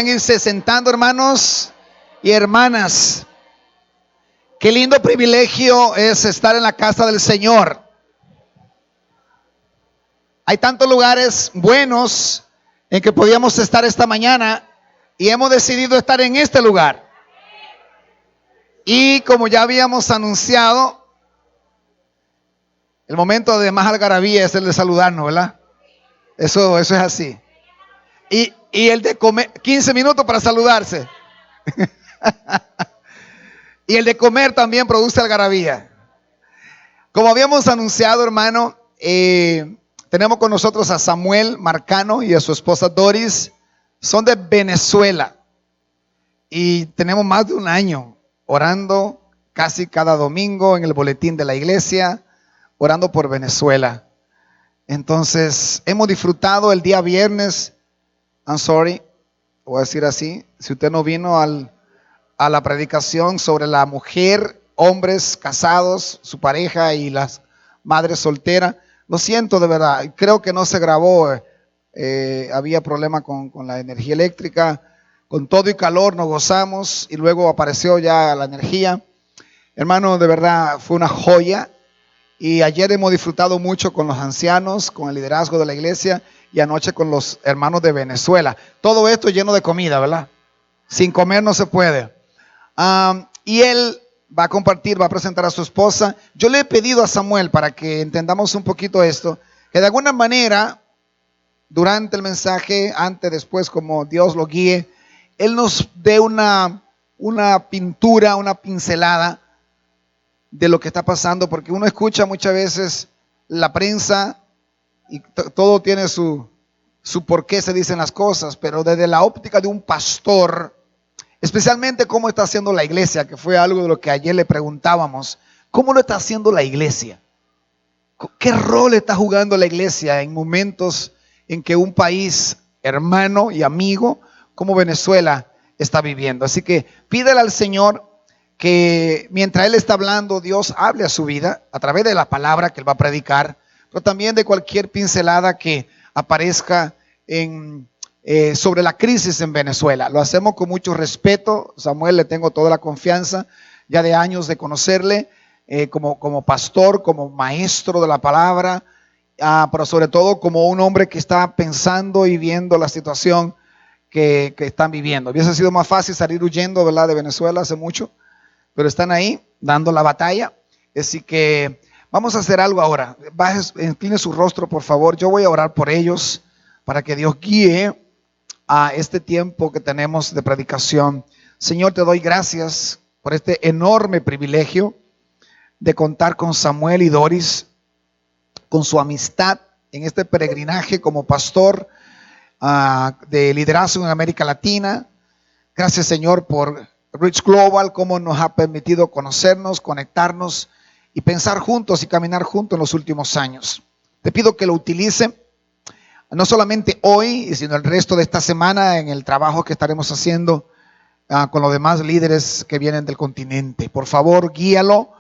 Irse sentando, hermanos y hermanas. Qué lindo privilegio es estar en la casa del Señor. Hay tantos lugares buenos en que podíamos estar esta mañana y hemos decidido estar en este lugar. Y como ya habíamos anunciado, el momento de más algarabía es el de saludarnos, ¿verdad? Eso es así. Y el de comer, 15 minutos para saludarse. Y el de comer también produce algarabía. Como habíamos anunciado, hermano, tenemos con nosotros a Samuel Marcano y a su esposa Doris. Son de Venezuela. Y tenemos más de un año orando casi cada domingo en el boletín de la iglesia, orando por Venezuela. Entonces, hemos disfrutado el día viernes. I'm sorry, voy a decir así. Si usted no vino a la predicación sobre la mujer, hombres casados, su pareja y las madres solteras, lo siento de verdad. Creo que no se grabó. Había problema con la energía eléctrica. Con todo y calor nos gozamos y luego apareció ya la energía. Hermano, de verdad fue una joya. Y ayer hemos disfrutado mucho con los ancianos, con el liderazgo de la iglesia y anoche con los hermanos de Venezuela. Todo esto lleno de comida, ¿verdad? Sin comer no se puede. Y él va a compartir, va a presentar a su esposa. Yo le he pedido a Samuel, para que entendamos un poquito esto, que de alguna manera, durante el mensaje, antes, después, como Dios lo guíe, él nos dé una pintura, una pincelada de lo que está pasando, porque uno escucha muchas veces la prensa y todo tiene su por qué se dicen las cosas, pero desde la óptica de un pastor, especialmente cómo está haciendo la iglesia, que fue algo de lo que ayer le preguntábamos, ¿cómo lo está haciendo la iglesia? ¿Qué rol está jugando la iglesia en momentos en que un país hermano y amigo como Venezuela está viviendo? Así que pídele al Señor que mientras Él está hablando, Dios hable a su vida a través de la palabra que Él va a predicar, pero también de cualquier pincelada que aparezca sobre la crisis en Venezuela. Lo hacemos con mucho respeto. Samuel, le tengo toda la confianza ya de años de conocerle como pastor, como maestro de la palabra, pero sobre todo como un hombre que está pensando y viendo la situación que están viviendo. Hubiese sido más fácil salir huyendo, ¿verdad?, de Venezuela hace mucho, pero están ahí dando la batalla. Así que vamos a hacer algo ahora. Incline su rostro, por favor. Yo voy a orar por ellos para que Dios guíe a este tiempo que tenemos de predicación. Señor, te doy gracias por este enorme privilegio de contar con Samuel y Doris, con su amistad en este peregrinaje como pastor de liderazgo en América Latina. Gracias, Señor, por Reach Global, cómo nos ha permitido conocernos, conectarnos y pensar juntos y caminar juntos en los últimos años. Te pido que lo utilice no solamente hoy, sino el resto de esta semana en el trabajo que estaremos haciendo con los demás líderes que vienen del continente. Por favor, guíalo,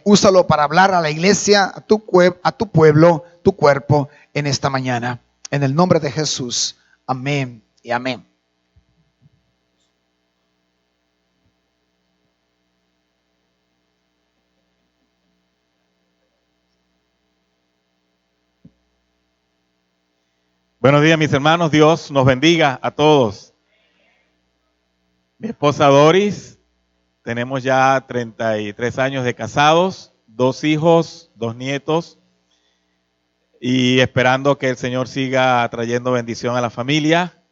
úsalo para hablar a la iglesia, a tu pueblo, tu cuerpo en esta mañana. En el nombre de Jesús. Amén y amén. Buenos días, mis hermanos. Dios nos bendiga a todos. Mi esposa Doris, tenemos ya 33 años de casados, 2 hijos, 2 nietos, y esperando que el Señor siga trayendo bendición a la familia,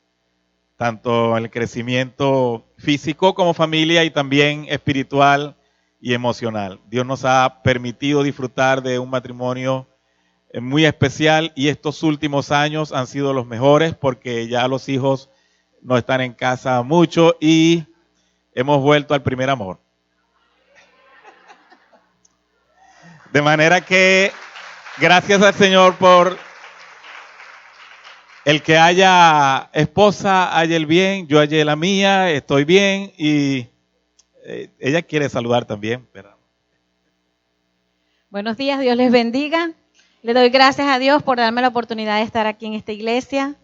tanto en el crecimiento físico como familia y también espiritual y emocional. Dios nos ha permitido disfrutar de un matrimonio muy especial y estos últimos años han sido los mejores porque ya los hijos no están en casa mucho y hemos vuelto al primer amor. De manera que gracias al Señor por el que haya esposa, haya el bien, yo hallé la mía, estoy bien y ella quiere saludar también. Pero... Buenos días, Dios les bendiga. Le doy gracias a Dios por darme la oportunidad de estar aquí en esta iglesia.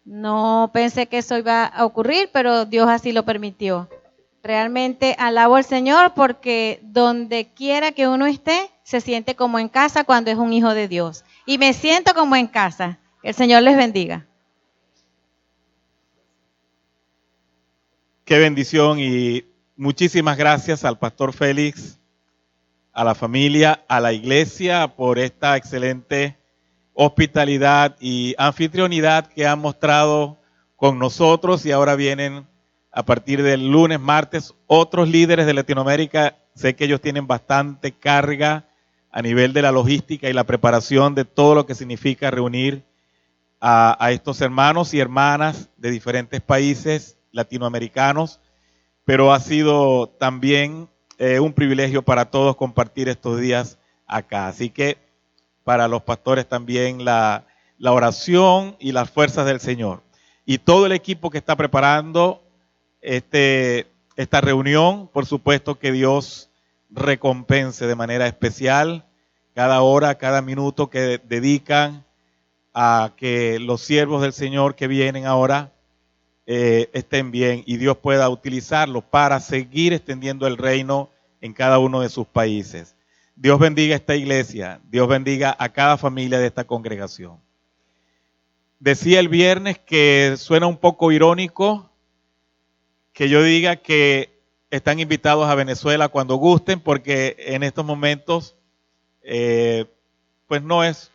No pensé que eso iba a ocurrir, pero Dios así lo permitió. Realmente alabo al Señor porque donde quiera que uno esté, se siente como en casa cuando es un hijo de Dios. Y me siento como en casa. Que el Señor les bendiga. Qué bendición y muchísimas gracias al pastor Félix, a la familia, a la iglesia por esta excelente hospitalidad y anfitrionidad que han mostrado con nosotros, y ahora vienen a partir del lunes, martes, otros líderes de Latinoamérica. Sé que ellos tienen bastante carga a nivel de la logística y la preparación de todo lo que significa reunir a estos hermanos y hermanas de diferentes países latinoamericanos, pero ha sido también un privilegio para todos compartir estos días acá. Así que para los pastores también la oración y las fuerzas del Señor. Y todo el equipo que está preparando esta reunión, por supuesto que Dios recompense de manera especial cada hora, cada minuto que dedican a que los siervos del Señor que vienen ahora estén bien y Dios pueda utilizarlos para seguir extendiendo el reino en cada uno de sus países. Dios bendiga esta iglesia, Dios bendiga a cada familia de esta congregación. Decía el viernes que suena un poco irónico que yo diga que están invitados a Venezuela cuando gusten, porque en estos momentos pues no es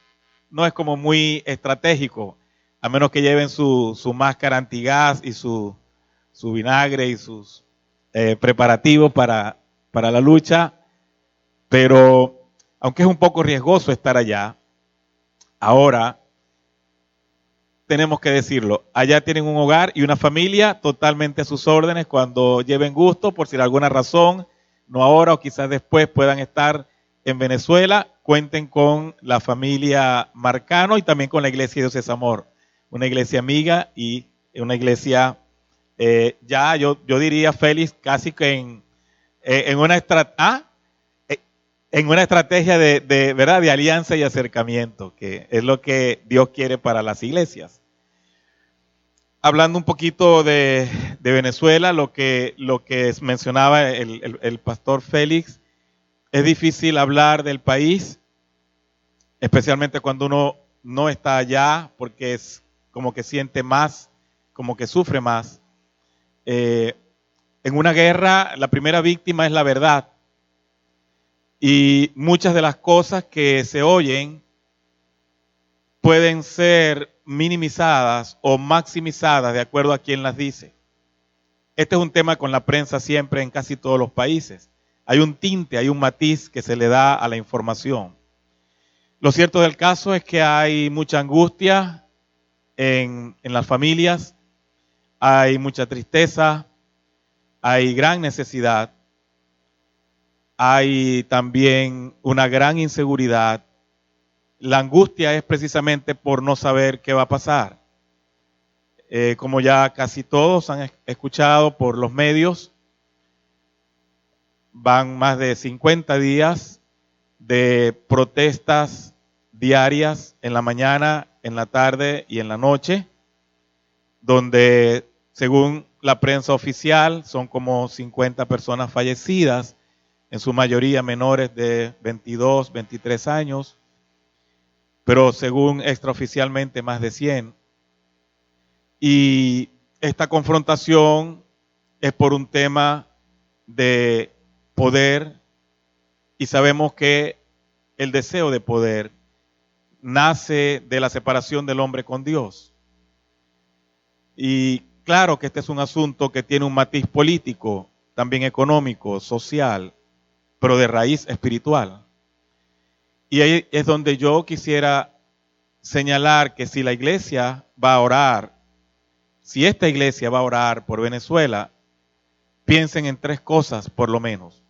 como muy estratégico, a menos que lleven su máscara antigas y su vinagre y sus preparativos para la lucha. Pero aunque es un poco riesgoso estar allá, ahora tenemos que decirlo, allá tienen un hogar y una familia totalmente a sus órdenes cuando lleven gusto, por si de alguna razón, no ahora o quizás después puedan estar en Venezuela, cuenten con la familia Marcano y también con la iglesia de Dios es Amor, una iglesia amiga y una iglesia, ya yo diría, Félix, casi que en una estrategia de ¿verdad? De alianza y acercamiento, que es lo que Dios quiere para las iglesias. Hablando un poquito de Venezuela, lo que mencionaba el pastor Félix, es difícil hablar del país, especialmente cuando uno no está allá, porque es como que siente más, como que sufre más. En una guerra, la primera víctima es la verdad. Y muchas de las cosas que se oyen pueden ser minimizadas o maximizadas de acuerdo a quien las dice. Este es un tema con la prensa siempre en casi todos los países. Hay un tinte, hay un matiz que se le da a la información. Lo cierto del caso es que hay mucha angustia en las familias, hay mucha tristeza, hay gran necesidad. Hay también una gran inseguridad. La angustia es precisamente por no saber qué va a pasar. Como ya casi todos han escuchado por los medios, van más de 50 días de protestas diarias en la mañana, en la tarde y en la noche, donde según la prensa oficial son como 50 personas fallecidas, en su mayoría menores de 22, 23 años, pero según extraoficialmente más de 100. Y esta confrontación es por un tema de poder, y sabemos que el deseo de poder nace de la separación del hombre con Dios. Y claro que este es un asunto que tiene un matiz político, también económico, social, pero de raíz espiritual. Y ahí es donde yo quisiera señalar que si la iglesia va a orar, si esta iglesia va a orar por Venezuela, piensen en tres cosas por lo menos.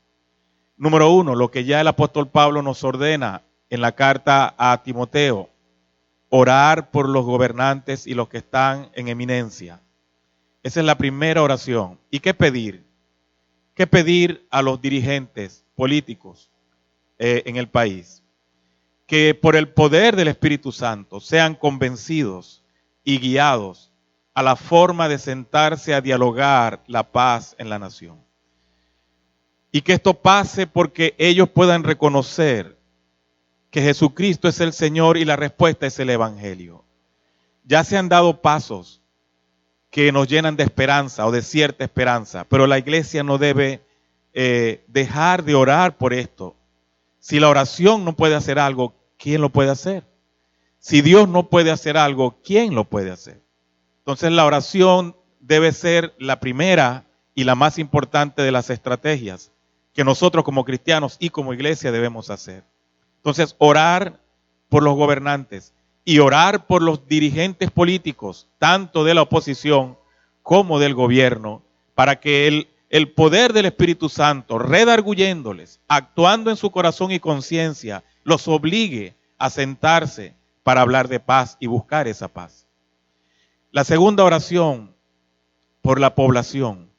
Número uno, lo que ya el apóstol Pablo nos ordena en la carta a Timoteo, orar por los gobernantes y los que están en eminencia. Esa es la primera oración. ¿Y qué pedir? ¿Qué pedir a los dirigentes políticos en el país? Que por el poder del Espíritu Santo sean convencidos y guiados a la forma de sentarse a dialogar la paz en la nación. Y que esto pase porque ellos puedan reconocer que Jesucristo es el Señor y la respuesta es el Evangelio. Ya se han dado pasos que nos llenan de esperanza o de cierta esperanza, pero la iglesia no debe dejar de orar por esto. Si la oración no puede hacer algo, ¿quién lo puede hacer? Si Dios no puede hacer algo, ¿quién lo puede hacer? Entonces la oración debe ser la primera y la más importante de las estrategias que nosotros como cristianos y como iglesia debemos hacer. Entonces, orar por los gobernantes y orar por los dirigentes políticos, tanto de la oposición como del gobierno, para que el poder del Espíritu Santo, redarguyéndoles, actuando en su corazón y conciencia, los obligue a sentarse para hablar de paz y buscar esa paz. La segunda oración por la población,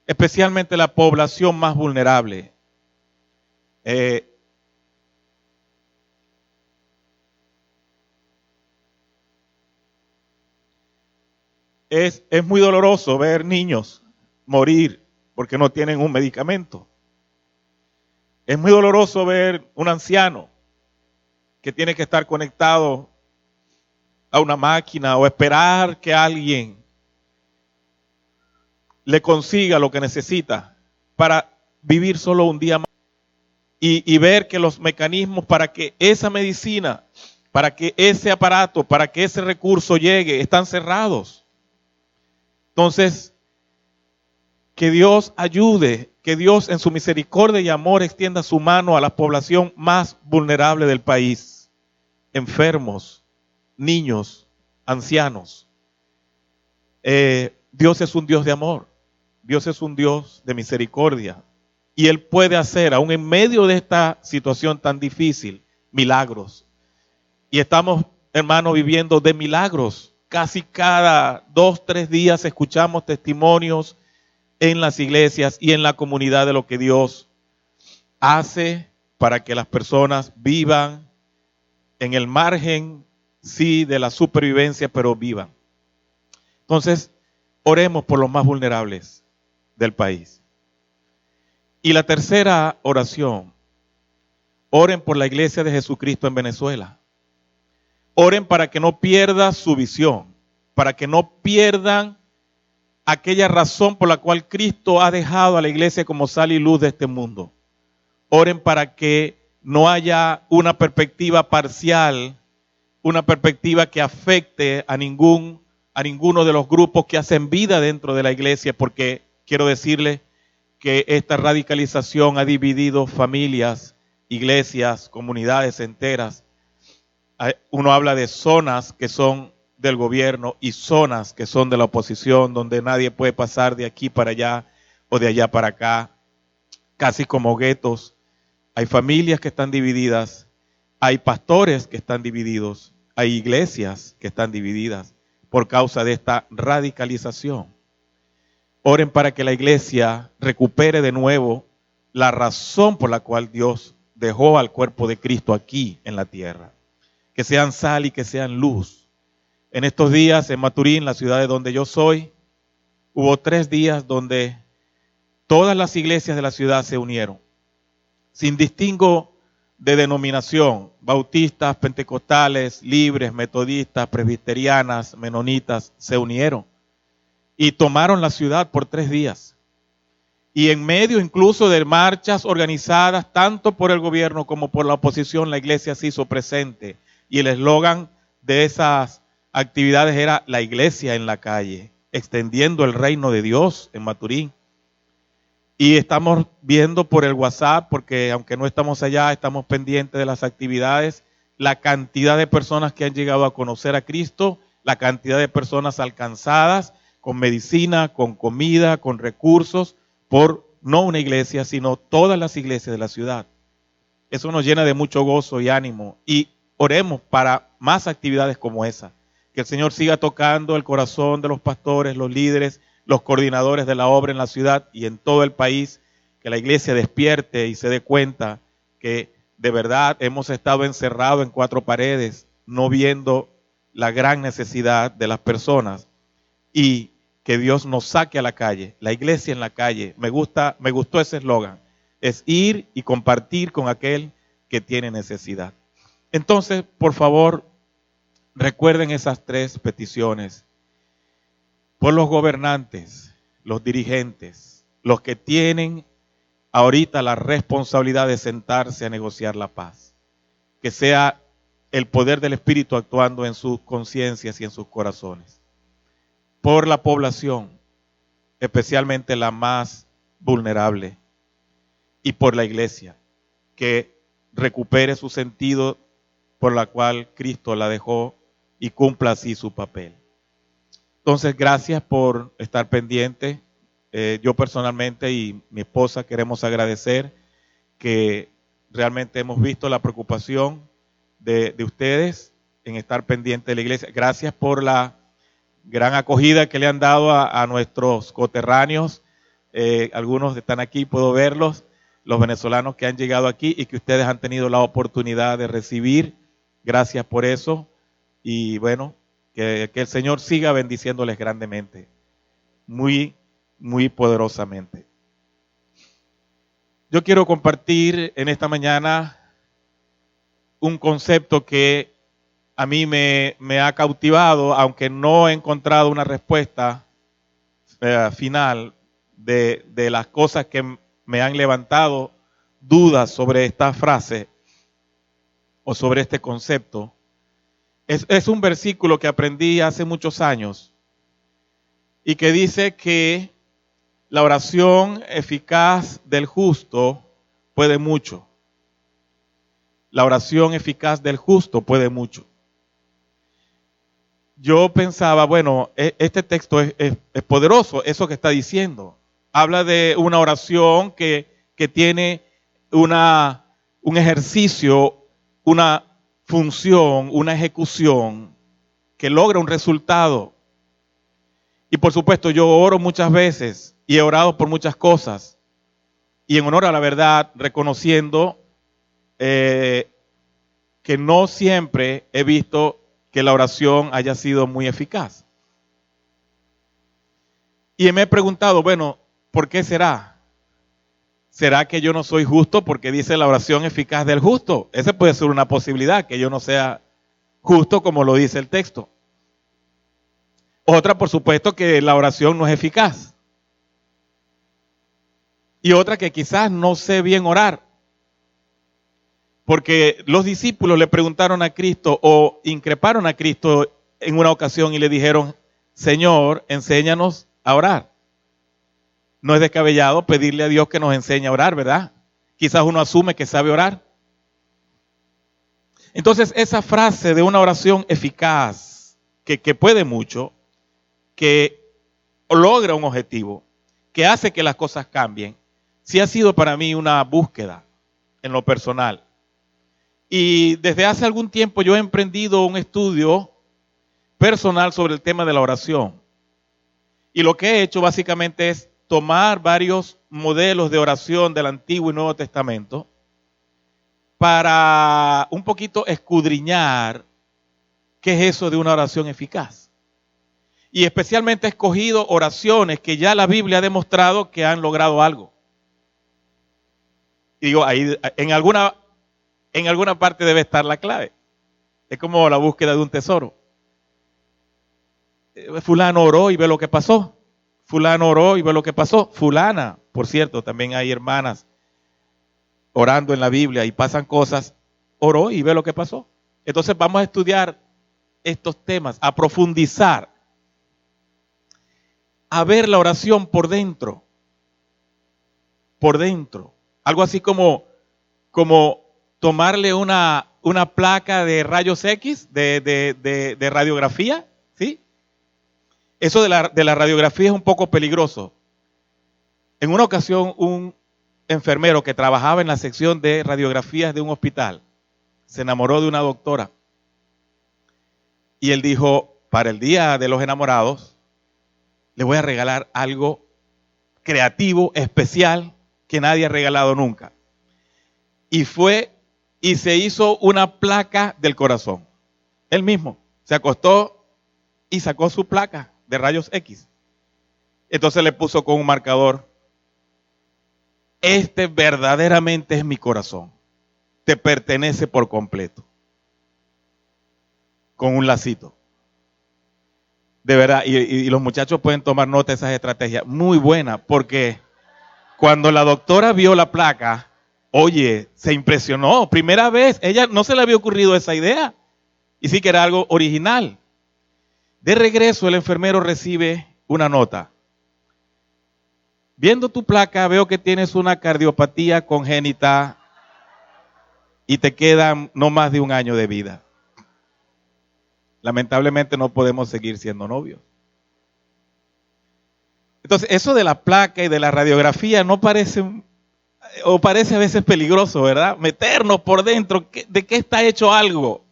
especialmente la población más vulnerable. Es muy doloroso ver niños morir porque no tienen un medicamento. Es muy doloroso ver un anciano que tiene que estar conectado a una máquina o esperar que alguien le consiga lo que necesita para vivir solo un día más. Y ver que los mecanismos para que esa medicina, para que ese aparato, para que ese recurso llegue, están cerrados. Entonces, que Dios ayude, que Dios en su misericordia y amor extienda su mano a la población más vulnerable del país. Enfermos, niños, ancianos. Dios es un Dios de amor. Dios es un Dios de misericordia. Y Él puede hacer, aún en medio de esta situación tan difícil, milagros. Y estamos, hermanos, viviendo de milagros. Casi cada 2, 3 días escuchamos testimonios en las iglesias y en la comunidad de lo que Dios hace para que las personas vivan en el margen, sí, de la supervivencia, pero vivan. Entonces, oremos por los más vulnerables del país. Y la tercera oración, oren por la iglesia de Jesucristo en Venezuela. Oren para que no pierda su visión, para que no pierdan aquella razón por la cual Cristo ha dejado a la iglesia como sal y luz de este mundo. Oren para que no haya una perspectiva parcial, una perspectiva que afecte a ninguno de los grupos que hacen vida dentro de la iglesia, porque quiero decirles que esta radicalización ha dividido familias, iglesias, comunidades enteras. Uno habla de zonas que son del gobierno y zonas que son de la oposición, donde nadie puede pasar de aquí para allá o de allá para acá, casi como guetos. Hay familias que están divididas, hay pastores que están divididos, hay iglesias que están divididas por causa de esta radicalización. Oren para que la iglesia recupere de nuevo la razón por la cual Dios dejó al cuerpo de Cristo aquí en la tierra. Que sean sal y que sean luz. En estos días en Maturín, la ciudad de donde yo soy, hubo 3 días donde todas las iglesias de la ciudad se unieron, sin distingo de denominación, bautistas, pentecostales, libres, metodistas, presbiterianas, menonitas, se unieron y tomaron la ciudad por 3 días. Y en medio incluso de marchas organizadas tanto por el gobierno como por la oposición, la iglesia se hizo presente. Y el eslogan de esas actividades era la iglesia en la calle, extendiendo el reino de Dios en Maturín. Y estamos viendo por el WhatsApp, porque aunque no estamos allá, estamos pendientes de las actividades, la cantidad de personas que han llegado a conocer a Cristo, la cantidad de personas alcanzadas con medicina, con comida, con recursos, por no una iglesia, sino todas las iglesias de la ciudad. Eso nos llena de mucho gozo y ánimo. Y oremos para más actividades como esa. Que el Señor siga tocando el corazón de los pastores, los líderes, los coordinadores de la obra en la ciudad y en todo el país. Que la iglesia despierte y se dé cuenta que de verdad hemos estado encerrados en 4 paredes, no viendo la gran necesidad de las personas y que Dios nos saque a la calle, la iglesia en la calle. Me gustó ese eslogan, es ir y compartir con aquel que tiene necesidad. Entonces, por favor, recuerden esas 3 peticiones por los gobernantes, los dirigentes, los que tienen ahorita la responsabilidad de sentarse a negociar la paz. Que sea el poder del Espíritu actuando en sus conciencias y en sus corazones. Por la población, especialmente la más vulnerable, y por la iglesia, que recupere su sentido por la cual Cristo la dejó y cumpla así su papel. Entonces, gracias por estar pendiente. Yo personalmente y mi esposa queremos agradecer que realmente hemos visto la preocupación de ustedes en estar pendiente de la iglesia. Gracias por la gran acogida que le han dado a nuestros coterráneos. Algunos están aquí, puedo verlos, los venezolanos que han llegado aquí y que ustedes han tenido la oportunidad de recibir. Gracias por eso. Y bueno, que el Señor siga bendiciéndoles grandemente, muy, muy poderosamente. Yo quiero compartir en esta mañana un concepto que a mí me ha cautivado, aunque no he encontrado una respuesta final de las cosas que me han levantado dudas sobre esta frase o sobre este concepto. Es un versículo que aprendí hace muchos años y que dice que la oración eficaz del justo puede mucho. La oración eficaz del justo puede mucho. Yo pensaba, bueno, este texto es poderoso, eso que está diciendo. Habla de una oración que tiene un ejercicio, una función, una ejecución que logra un resultado. Y por supuesto, yo oro muchas veces y he orado por muchas cosas. Y en honor a la verdad, reconociendo que no siempre he visto que la oración haya sido muy eficaz. Y me he preguntado, bueno, ¿por qué será? ¿Será que yo no soy justo porque dice la oración eficaz del justo? Esa puede ser una posibilidad, que yo no sea justo como lo dice el texto. Otra, por supuesto, que la oración no es eficaz. Y otra, que quizás no sé bien orar. Porque los discípulos le preguntaron a Cristo o increparon a Cristo en una ocasión y le dijeron, Señor, enséñanos a orar. No es descabellado pedirle a Dios que nos enseñe a orar, ¿verdad? Quizás uno asume que sabe orar. Entonces, esa frase de una oración eficaz, que puede mucho, que logra un objetivo, que hace que las cosas cambien, sí ha sido para mí una búsqueda en lo personal. Y desde hace algún tiempo yo he emprendido un estudio personal sobre el tema de la oración. Y lo que he hecho básicamente es tomar varios modelos de oración del Antiguo y Nuevo Testamento para un poquito escudriñar qué es eso de una oración eficaz. Y especialmente he escogido oraciones que ya la Biblia ha demostrado que han logrado algo. Y digo, ahí en alguna parte debe estar la clave. Es como la búsqueda de un tesoro. Fulano oró y ve lo que pasó. Fulano oró y ve lo que pasó. Fulana, por cierto, también hay hermanas orando en la Biblia y pasan cosas. Oró y ve lo que pasó. Entonces vamos a estudiar estos temas, a profundizar, a ver la oración por dentro. Por dentro. Algo así como tomarle una placa de rayos X, de radiografía, ¿sí? Eso de la radiografía es un poco peligroso. En una ocasión, un enfermero que trabajaba en la sección de radiografías de un hospital se enamoró de una doctora. Y él dijo, para el Día de los Enamorados, le voy a regalar algo creativo, especial, que nadie ha regalado nunca. Y fue y se hizo una placa del corazón. Él mismo Se acostó y sacó su placa de rayos X. Entonces le puso con un marcador: este verdaderamente es mi corazón, te pertenece por completo, con un lacito. De verdad, y los muchachos pueden tomar nota de esas estrategias, muy buena, porque cuando la doctora vio la placa, oye, se impresionó, primera vez, ella no se le había ocurrido esa idea, y sí que era algo original. De regreso el enfermero recibe una nota: viendo tu placa veo que tienes una cardiopatía congénita y te quedan no más de 1 año de vida. Lamentablemente no podemos seguir siendo novios. Entonces, eso de la placa y de la radiografía no parece, o parece a veces peligroso, ¿verdad? Meternos por dentro, ¿de qué está hecho algo?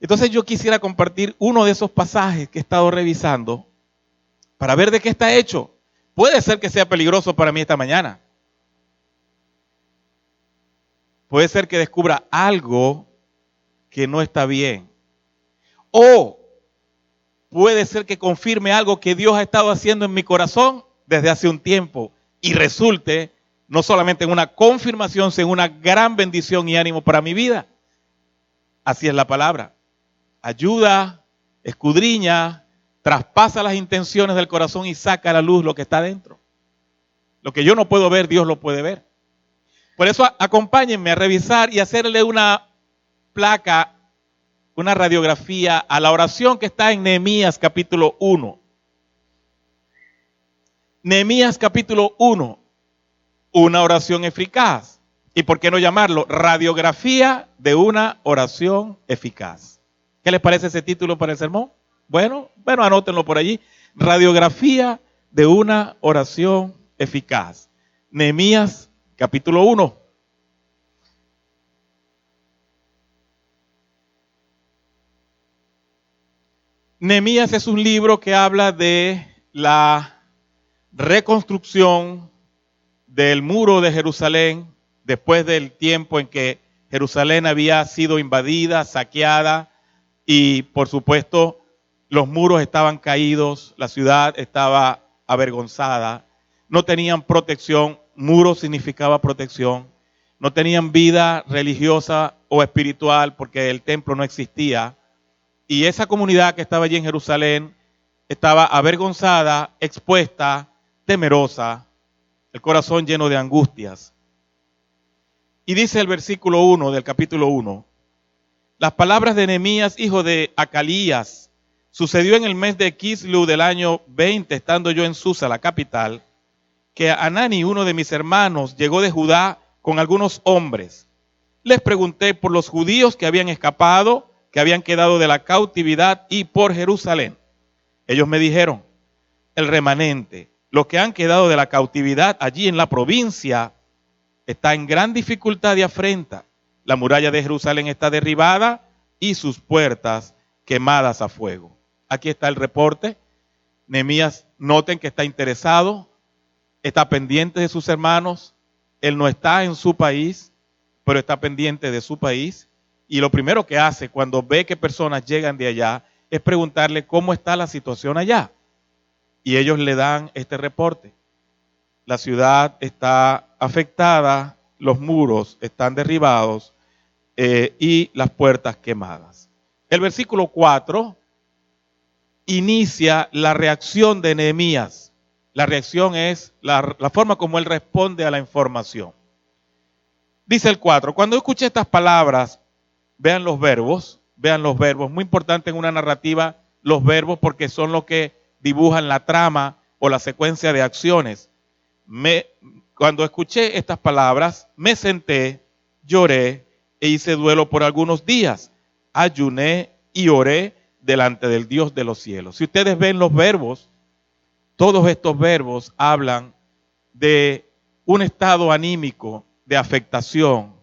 Entonces yo quisiera compartir uno de esos pasajes que he estado revisando para ver de qué está hecho. Puede ser que sea peligroso para mí esta mañana. Puede ser que descubra algo que no está bien. O puede ser que confirme algo que Dios ha estado haciendo en mi corazón desde hace un tiempo y resulte no solamente en una confirmación, sino en una gran bendición y ánimo para mi vida. Así es la palabra. Ayuda, escudriña, traspasa las intenciones del corazón y saca a la luz lo que está dentro. Lo que yo no puedo ver, Dios lo puede ver. Por eso acompáñenme a revisar y hacerle una placa, una radiografía a la oración que está en Nehemías capítulo 1. Nehemías capítulo 1, una oración eficaz. ¿Y por qué no llamarlo radiografía de una oración eficaz? ¿Qué les parece ese título para el sermón? Bueno, anótenlo por allí. Radiografía de una oración eficaz. Nehemías capítulo 1. Nehemías es un libro que habla de la reconstrucción del muro de Jerusalén después del tiempo en que Jerusalén había sido invadida, saqueada y por supuesto los muros estaban caídos, la ciudad estaba avergonzada, no tenían protección, muro significaba protección, no tenían vida religiosa o espiritual porque el templo no existía. Y esa comunidad que estaba allí en Jerusalén estaba avergonzada, expuesta, temerosa, el corazón lleno de angustias. Y dice el versículo 1 del capítulo 1, las palabras de Nehemías, hijo de Acalías, sucedió en el mes de Kislu del año 20, estando yo en Susa, la capital, que Anani, uno de mis hermanos, llegó de Judá con algunos hombres. Les pregunté por los judíos que habían escapado, que habían quedado de la cautividad y por Jerusalén. Ellos me dijeron, el remanente, los que han quedado de la cautividad allí en la provincia, está en gran dificultad y afrenta. La muralla de Jerusalén está derribada y sus puertas quemadas a fuego. Aquí está el reporte. Nehemías, noten que está interesado, está pendiente de sus hermanos. Él no está en su país, pero está pendiente de su país. Y lo primero que hace cuando ve que personas llegan de allá es preguntarle cómo está la situación allá. Y ellos le dan este reporte. La ciudad está afectada, los muros están derribados y las puertas quemadas. El versículo 4 inicia la reacción de Nehemías. La reacción es la forma como él responde a la información. Dice el 4, cuando escuché estas palabras, vean los verbos, muy importante en una narrativa los verbos porque son los que dibujan la trama o la secuencia de acciones. Cuando escuché estas palabras, me senté, lloré e hice duelo por algunos días. Ayuné y oré delante del Dios de los cielos. Si ustedes ven los verbos, todos estos verbos hablan de un estado anímico de afectación,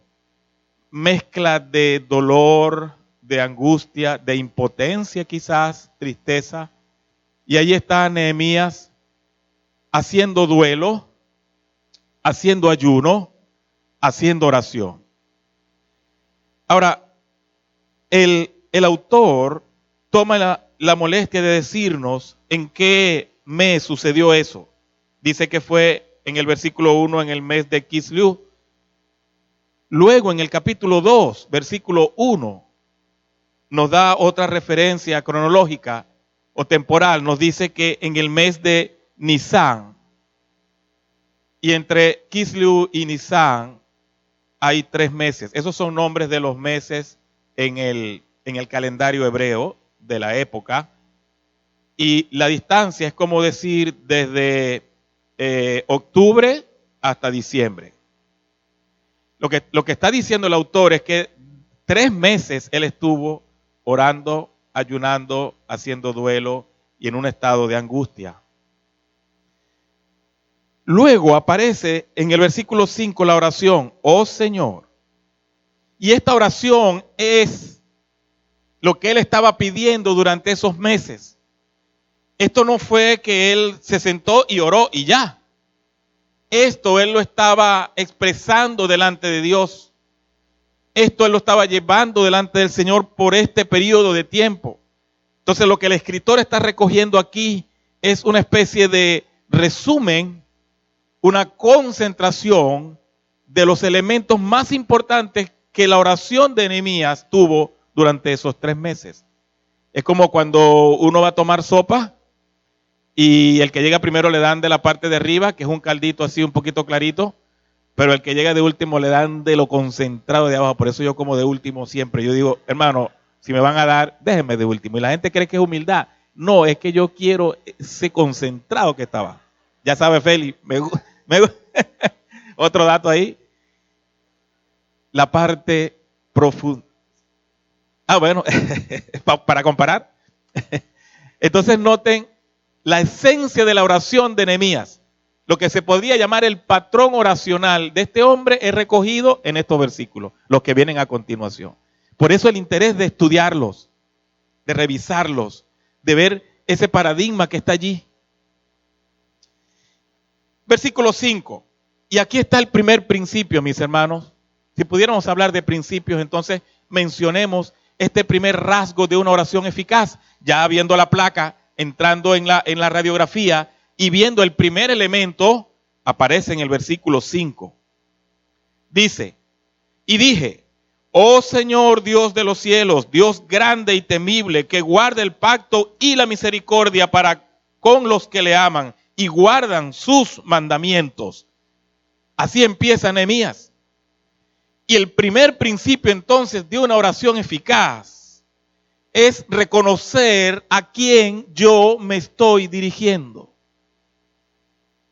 mezcla de dolor, de angustia, de impotencia quizás, tristeza. Y ahí está Nehemías haciendo duelo, haciendo ayuno, haciendo oración. Ahora, el el autor toma la molestia de decirnos en qué mes sucedió eso. Dice que fue en el versículo 1 en el mes de Kislev. Luego en el capítulo 2, versículo 1, nos da otra referencia cronológica o temporal. Nos dice que en el mes de Nisan, y entre Kislev y Nisan hay 3 meses. Esos son nombres de los meses en el calendario hebreo de la época. Y la distancia es como decir desde octubre hasta diciembre. Lo que está diciendo el autor es que 3 meses él estuvo orando, ayunando, haciendo duelo y en un estado de angustia. Luego aparece en el versículo 5 la oración, oh Señor. Y esta oración es lo que él estaba pidiendo durante esos meses. Esto no fue que él se sentó y oró y ya. Esto él lo estaba expresando delante de Dios. Esto él lo estaba llevando delante del Señor por este periodo de tiempo. Entonces lo que el escritor está recogiendo aquí es una especie de resumen, una concentración de los elementos más importantes que la oración de Nehemías tuvo durante esos 3 meses. Es como cuando uno va a tomar sopa y el que llega primero le dan de la parte de arriba, que es un caldito así un poquito clarito, pero el que llega de último le dan de lo concentrado de abajo. Por eso yo como de último siempre. Yo digo, hermano, si me van a dar, déjenme de último. Y la gente cree que es humildad. No, es que yo quiero ese concentrado que estaba. Ya sabe, Félix, otro dato ahí. La parte profunda. Bueno, para comparar. Entonces noten la esencia de la oración de Nehemías. Lo que se podría llamar el patrón oracional de este hombre es recogido en estos versículos, los que vienen a continuación. Por eso el interés de estudiarlos, de revisarlos, de ver ese paradigma que está allí. Versículo 5. Y aquí está el primer principio, mis hermanos. Si pudiéramos hablar de principios, entonces mencionemos este primer rasgo de una oración eficaz. Ya viendo la placa, entrando en la radiografía y viendo el primer elemento, aparece en el versículo 5. Dice, y dije, oh Señor Dios de los cielos, Dios grande y temible, que guarda el pacto y la misericordia para con los que le aman y guardan sus mandamientos. Así empieza Nehemías. Y el primer principio entonces de una oración eficaz es reconocer a quién yo me estoy dirigiendo.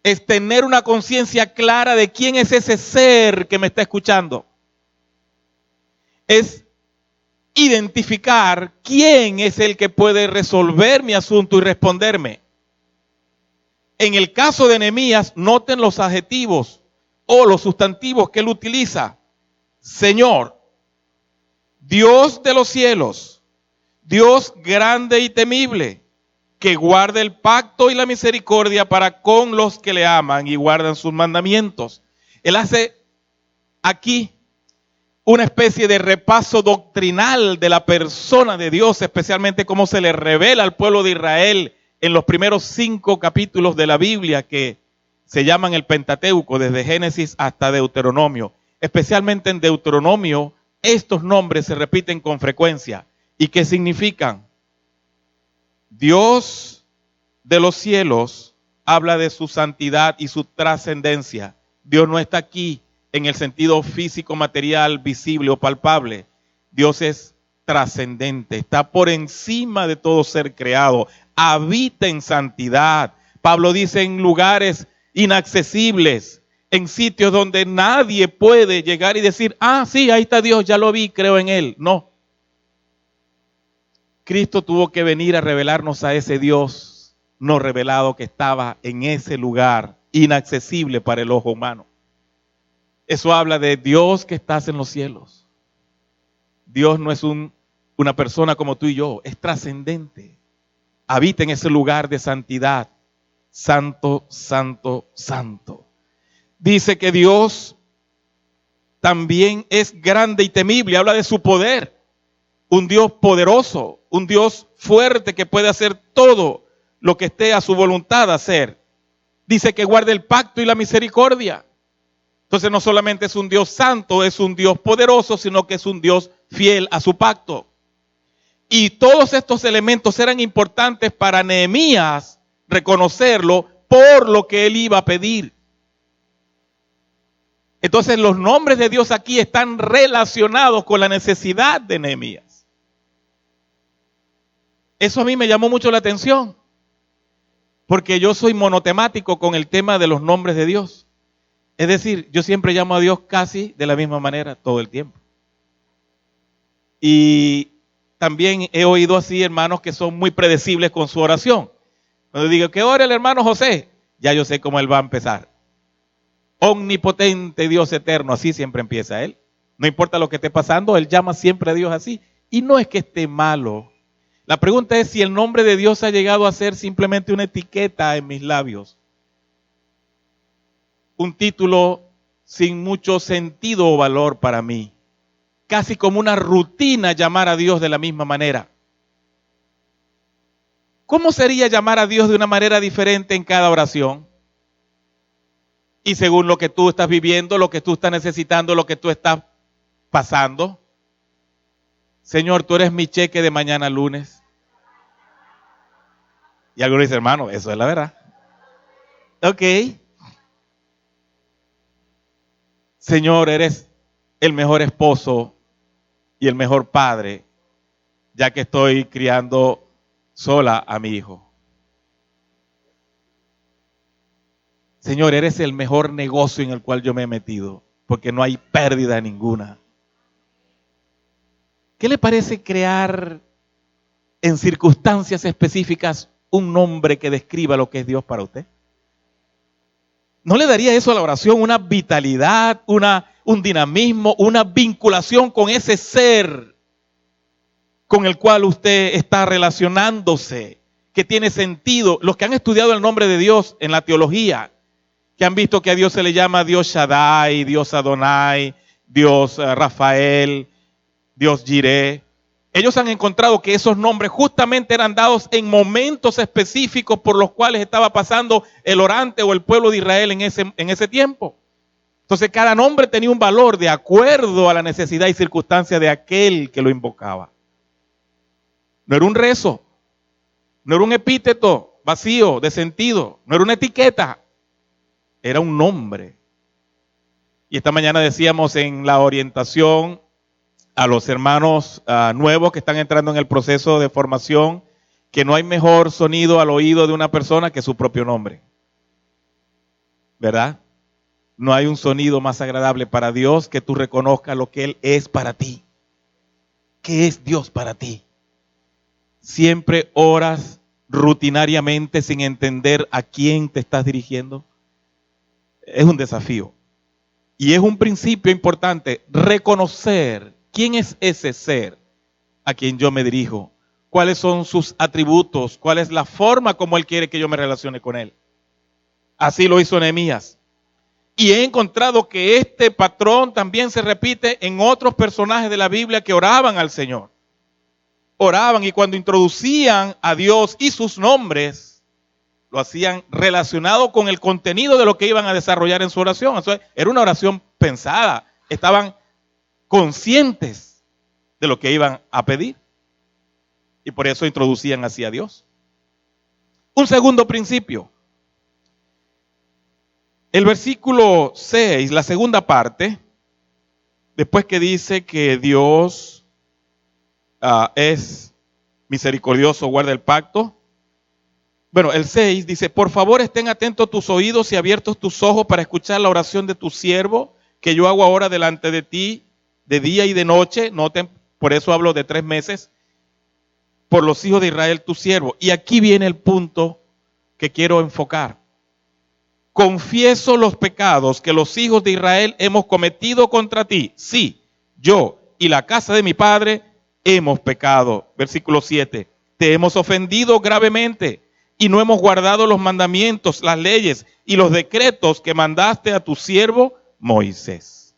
Es tener una conciencia clara de quién es ese ser que me está escuchando. Es identificar quién es el que puede resolver mi asunto y responderme. En el caso de Nehemías, noten los adjetivos o los sustantivos que él utiliza. Señor, Dios de los cielos, Dios grande y temible, que guarda el pacto y la misericordia para con los que le aman y guardan sus mandamientos. Él hace aquí una especie de repaso doctrinal de la persona de Dios, especialmente cómo se le revela al pueblo de Israel en los primeros 5 capítulos de la Biblia que se llaman el Pentateuco, desde Génesis hasta Deuteronomio. Especialmente en Deuteronomio, estos nombres se repiten con frecuencia. ¿Y qué significan? Dios de los cielos habla de su santidad y su trascendencia. Dios no está aquí en el sentido físico, material, visible o palpable. Dios es trascendente, está por encima de todo ser creado, habita en santidad. Pablo dice en lugares inaccesibles, en sitios donde nadie puede llegar y decir, sí, ahí está Dios, ya lo vi, creo en Él. No. Cristo tuvo que venir a revelarnos a ese Dios no revelado que estaba en ese lugar inaccesible para el ojo humano. Eso habla de Dios que estás en los cielos. Dios no es una persona como tú y yo, es trascendente. Habita en ese lugar de santidad. Santo, santo, santo. Dice que Dios también es grande y temible, habla de su poder. un Dios poderoso, un Dios fuerte que puede hacer todo lo que esté a su voluntad hacer. Dice que guarda el pacto y la misericordia. Entonces no solamente es un Dios santo, es un Dios poderoso, sino que es un Dios fiel a su pacto. Y todos estos elementos eran importantes para Nehemías reconocerlo por lo que él iba a pedir. Entonces los nombres de Dios aquí están relacionados con la necesidad de Nehemías. Eso a mí me llamó mucho la atención, porque yo soy monotemático con el tema de los nombres de Dios. Es decir, yo siempre llamo a Dios casi de la misma manera todo el tiempo. Y también he oído así hermanos que son muy predecibles con su oración. Cuando digo que ore el hermano José, ya yo sé cómo él va a empezar. Omnipotente Dios eterno, así siempre empieza él. No importa lo que esté pasando, él llama siempre a Dios así. Y no es que esté malo. La pregunta es si el nombre de Dios ha llegado a ser simplemente una etiqueta en mis labios. Un título sin mucho sentido o valor para mí. Casi como una rutina llamar a Dios de la misma manera. ¿Cómo sería llamar a Dios de una manera diferente en cada oración? Y según lo que tú estás viviendo, lo que tú estás necesitando, lo que tú estás pasando. Señor, tú eres mi cheque de mañana lunes. Y algunos dicen, hermano, eso es la verdad. Ok. Señor, eres el mejor esposo y el mejor padre, ya que estoy criando sola a mi hijo. Señor, eres el mejor negocio en el cual yo me he metido, porque no hay pérdida ninguna. ¿Qué le parece crear en circunstancias específicas un nombre que describa lo que es Dios para usted? ¿No le daría eso a la oración una vitalidad, un dinamismo, una vinculación con ese ser con el cual usted está relacionándose, que tiene sentido? Los que han estudiado el nombre de Dios en la teología, que han visto que a Dios se le llama Dios Shaddai, Dios Adonai, Dios Rafael, Dios Jireh. Ellos han encontrado que esos nombres justamente eran dados en momentos específicos por los cuales estaba pasando el orante o el pueblo de Israel en ese tiempo. Entonces cada nombre tenía un valor de acuerdo a la necesidad y circunstancia de aquel que lo invocaba. No era un rezo, no era un epíteto vacío de sentido, no era una etiqueta, era un nombre. Y esta mañana decíamos en la orientación a los hermanos nuevos que están entrando en el proceso de formación, que no hay mejor sonido al oído de una persona que su propio nombre. ¿Verdad? No hay un sonido más agradable para Dios que tú reconozcas lo que Él es para ti. ¿Qué es Dios para ti? Siempre oras rutinariamente sin entender a quién te estás dirigiendo. Es un desafío. Y es un principio importante reconocer quién es ese ser a quien yo me dirijo, cuáles son sus atributos, cuál es la forma como Él quiere que yo me relacione con Él. Así lo hizo Nehemías. Y he encontrado que este patrón también se repite en otros personajes de la Biblia que oraban al Señor. Oraban y cuando introducían a Dios y sus nombres, lo hacían relacionado con el contenido de lo que iban a desarrollar en su oración. Entonces, era una oración pensada. Estaban conscientes de lo que iban a pedir. Y por eso introducían así a Dios. Un segundo principio. El versículo 6, la segunda parte, después que dice que Dios es misericordioso, guarda el pacto. Bueno, el 6 dice, por favor estén atentos tus oídos y abiertos tus ojos para escuchar la oración de tu siervo, que yo hago ahora delante de ti, de día y de noche. Noten, por eso hablo de 3 meses, por los hijos de Israel tu siervo. Y aquí viene el punto que quiero enfocar. Confieso los pecados que los hijos de Israel hemos cometido contra ti. Sí, yo y la casa de mi padre hemos pecado. Versículo 7. Te hemos ofendido gravemente y no hemos guardado los mandamientos, las leyes y los decretos que mandaste a tu siervo Moisés.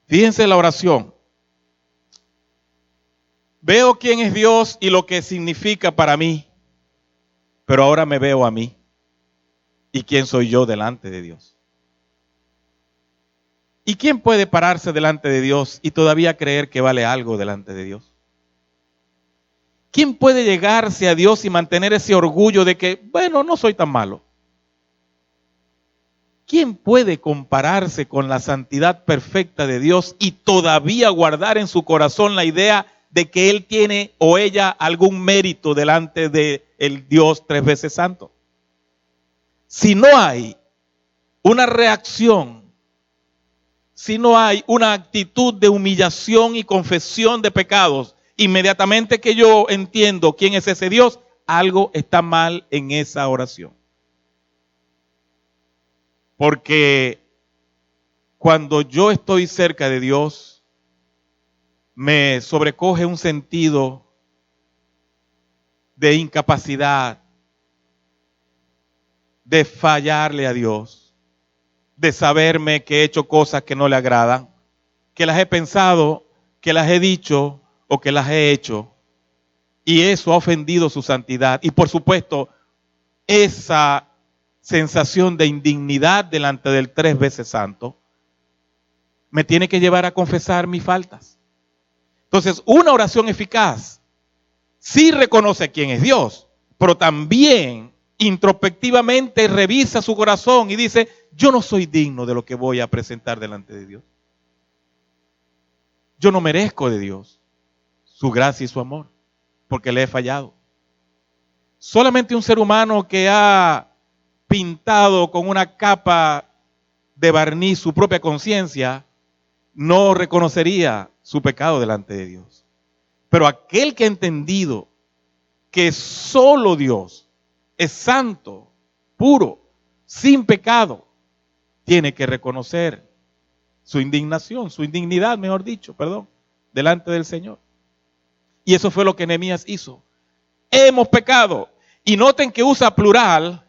Fíjense la oración. Veo quién es Dios y lo que significa para mí, pero ahora me veo a mí y quién soy yo delante de Dios. ¿Y quién puede pararse delante de Dios y todavía creer que vale algo delante de Dios? ¿Quién puede llegarse a Dios y mantener ese orgullo de que, bueno, no soy tan malo? ¿Quién puede compararse con la santidad perfecta de Dios y todavía guardar en su corazón la idea de que él tiene o ella algún mérito delante de el Dios tres veces santo? Si no hay una reacción, si no hay una actitud de humillación y confesión de pecados, inmediatamente que yo entiendo quién es ese Dios, algo está mal en esa oración. Porque cuando yo estoy cerca de Dios, me sobrecoge un sentido de incapacidad, de fallarle a Dios, de saberme que he hecho cosas que no le agradan, que las he pensado, que las he dicho o que las he hecho, y eso ha ofendido su santidad. Y por supuesto, esa sensación de indignidad delante del tres veces santo me tiene que llevar a confesar mis faltas. Entonces, una oración eficaz sí reconoce quién es Dios, pero también introspectivamente revisa su corazón y dice, yo no soy digno de lo que voy a presentar delante de Dios. Yo no merezco de Dios su gracia y su amor, porque le he fallado. Solamente un ser humano que ha pintado con una capa de barniz su propia conciencia no reconocería su pecado delante de Dios. Pero aquel que ha entendido que solo Dios es santo, puro, sin pecado, tiene que reconocer su indignación, su indignidad, mejor dicho, delante del Señor. Y eso fue lo que Nehemías hizo. Hemos pecado. Y noten que usa plural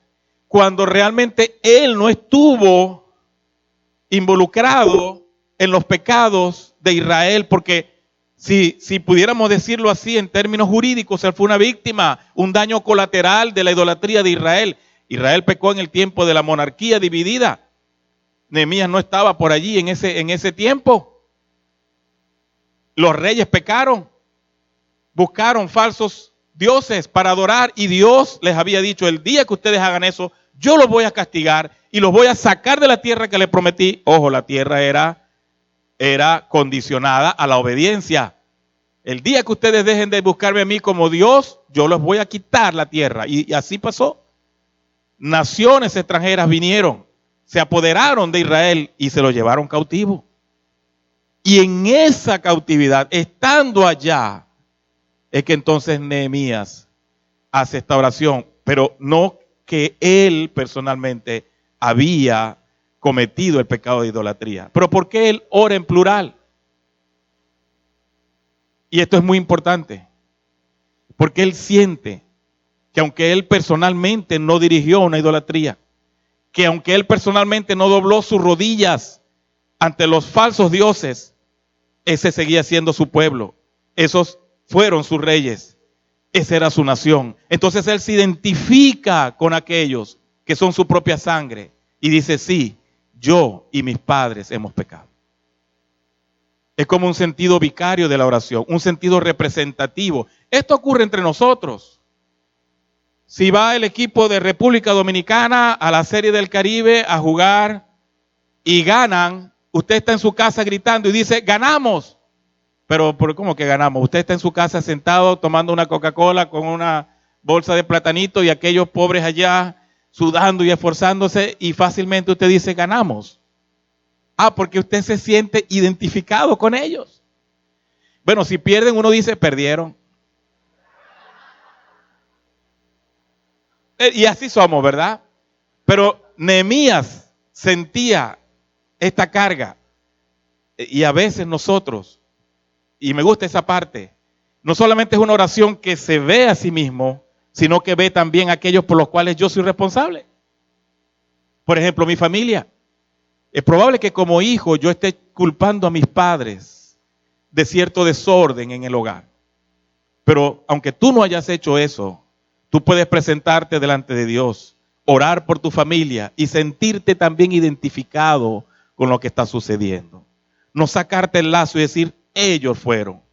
cuando realmente él no estuvo involucrado en los pecados de Israel, porque si pudiéramos decirlo así en términos jurídicos, él fue una víctima, un daño colateral de la idolatría de Israel. Israel pecó en el tiempo de la monarquía dividida. Nehemías no estaba por allí en ese tiempo. Los reyes pecaron, buscaron falsos dioses para adorar y Dios les había dicho, el día que ustedes hagan eso, yo los voy a castigar y los voy a sacar de la tierra que les prometí. Ojo, la tierra era condicionada a la obediencia. El día que ustedes dejen de buscarme a mí como Dios, yo les voy a quitar la tierra. Y así pasó. Naciones extranjeras vinieron, se apoderaron de Israel y se lo llevaron cautivo. Y en esa cautividad, estando allá, es que entonces Nehemías hace esta oración, pero no que él personalmente había cometido el pecado de idolatría. Pero ¿por qué él ora en plural? Y esto es muy importante, porque él siente que aunque él personalmente no dirigió una idolatría, que aunque él personalmente no dobló sus rodillas ante los falsos dioses, ese seguía siendo su pueblo, esos fueron sus reyes, esa era su nación. Entonces él se identifica con aquellos que son su propia sangre y dice, sí, yo y mis padres hemos pecado. Es como un sentido vicario de la oración, un sentido representativo. Esto ocurre entre nosotros. Si va el equipo de República Dominicana a la Serie del Caribe a jugar y ganan, usted está en su casa gritando y dice, ganamos. Pero ¿cómo que ganamos? Usted está en su casa sentado tomando una Coca-Cola con una bolsa de platanito y aquellos pobres allá sudando y esforzándose y fácilmente usted dice, ganamos. Ah, porque usted se siente identificado con ellos. Bueno, si pierden uno dice, perdieron. Y así somos, ¿verdad? Pero Nehemías sentía esta carga. Y a veces nosotros, y me gusta esa parte, no solamente es una oración que se ve a sí mismo, sino que ve también a aquellos por los cuales yo soy responsable. Por ejemplo, mi familia. Es probable que como hijo yo esté culpando a mis padres de cierto desorden en el hogar. Pero aunque tú no hayas hecho eso, tú puedes presentarte delante de Dios, orar por tu familia y sentirte también identificado con lo que está sucediendo. No sacarte el lazo y decir, ellos fueron.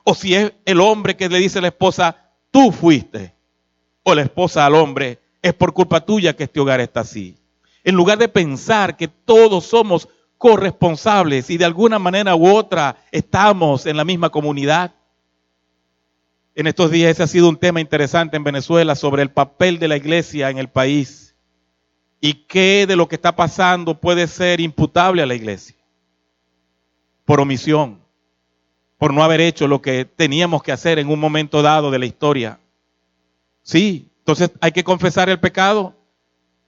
O si es el hombre que le dice a la esposa, tú fuiste. O la esposa al hombre, es por culpa tuya que este hogar está así. En lugar de pensar que todos somos corresponsables y de alguna manera u otra estamos en la misma comunidad. En estos días ese ha sido un tema interesante en Venezuela sobre el papel de la iglesia en el país y qué de lo que está pasando puede ser imputable a la iglesia por omisión, por no haber hecho lo que teníamos que hacer en un momento dado de la historia. Sí, entonces hay que confesar el pecado.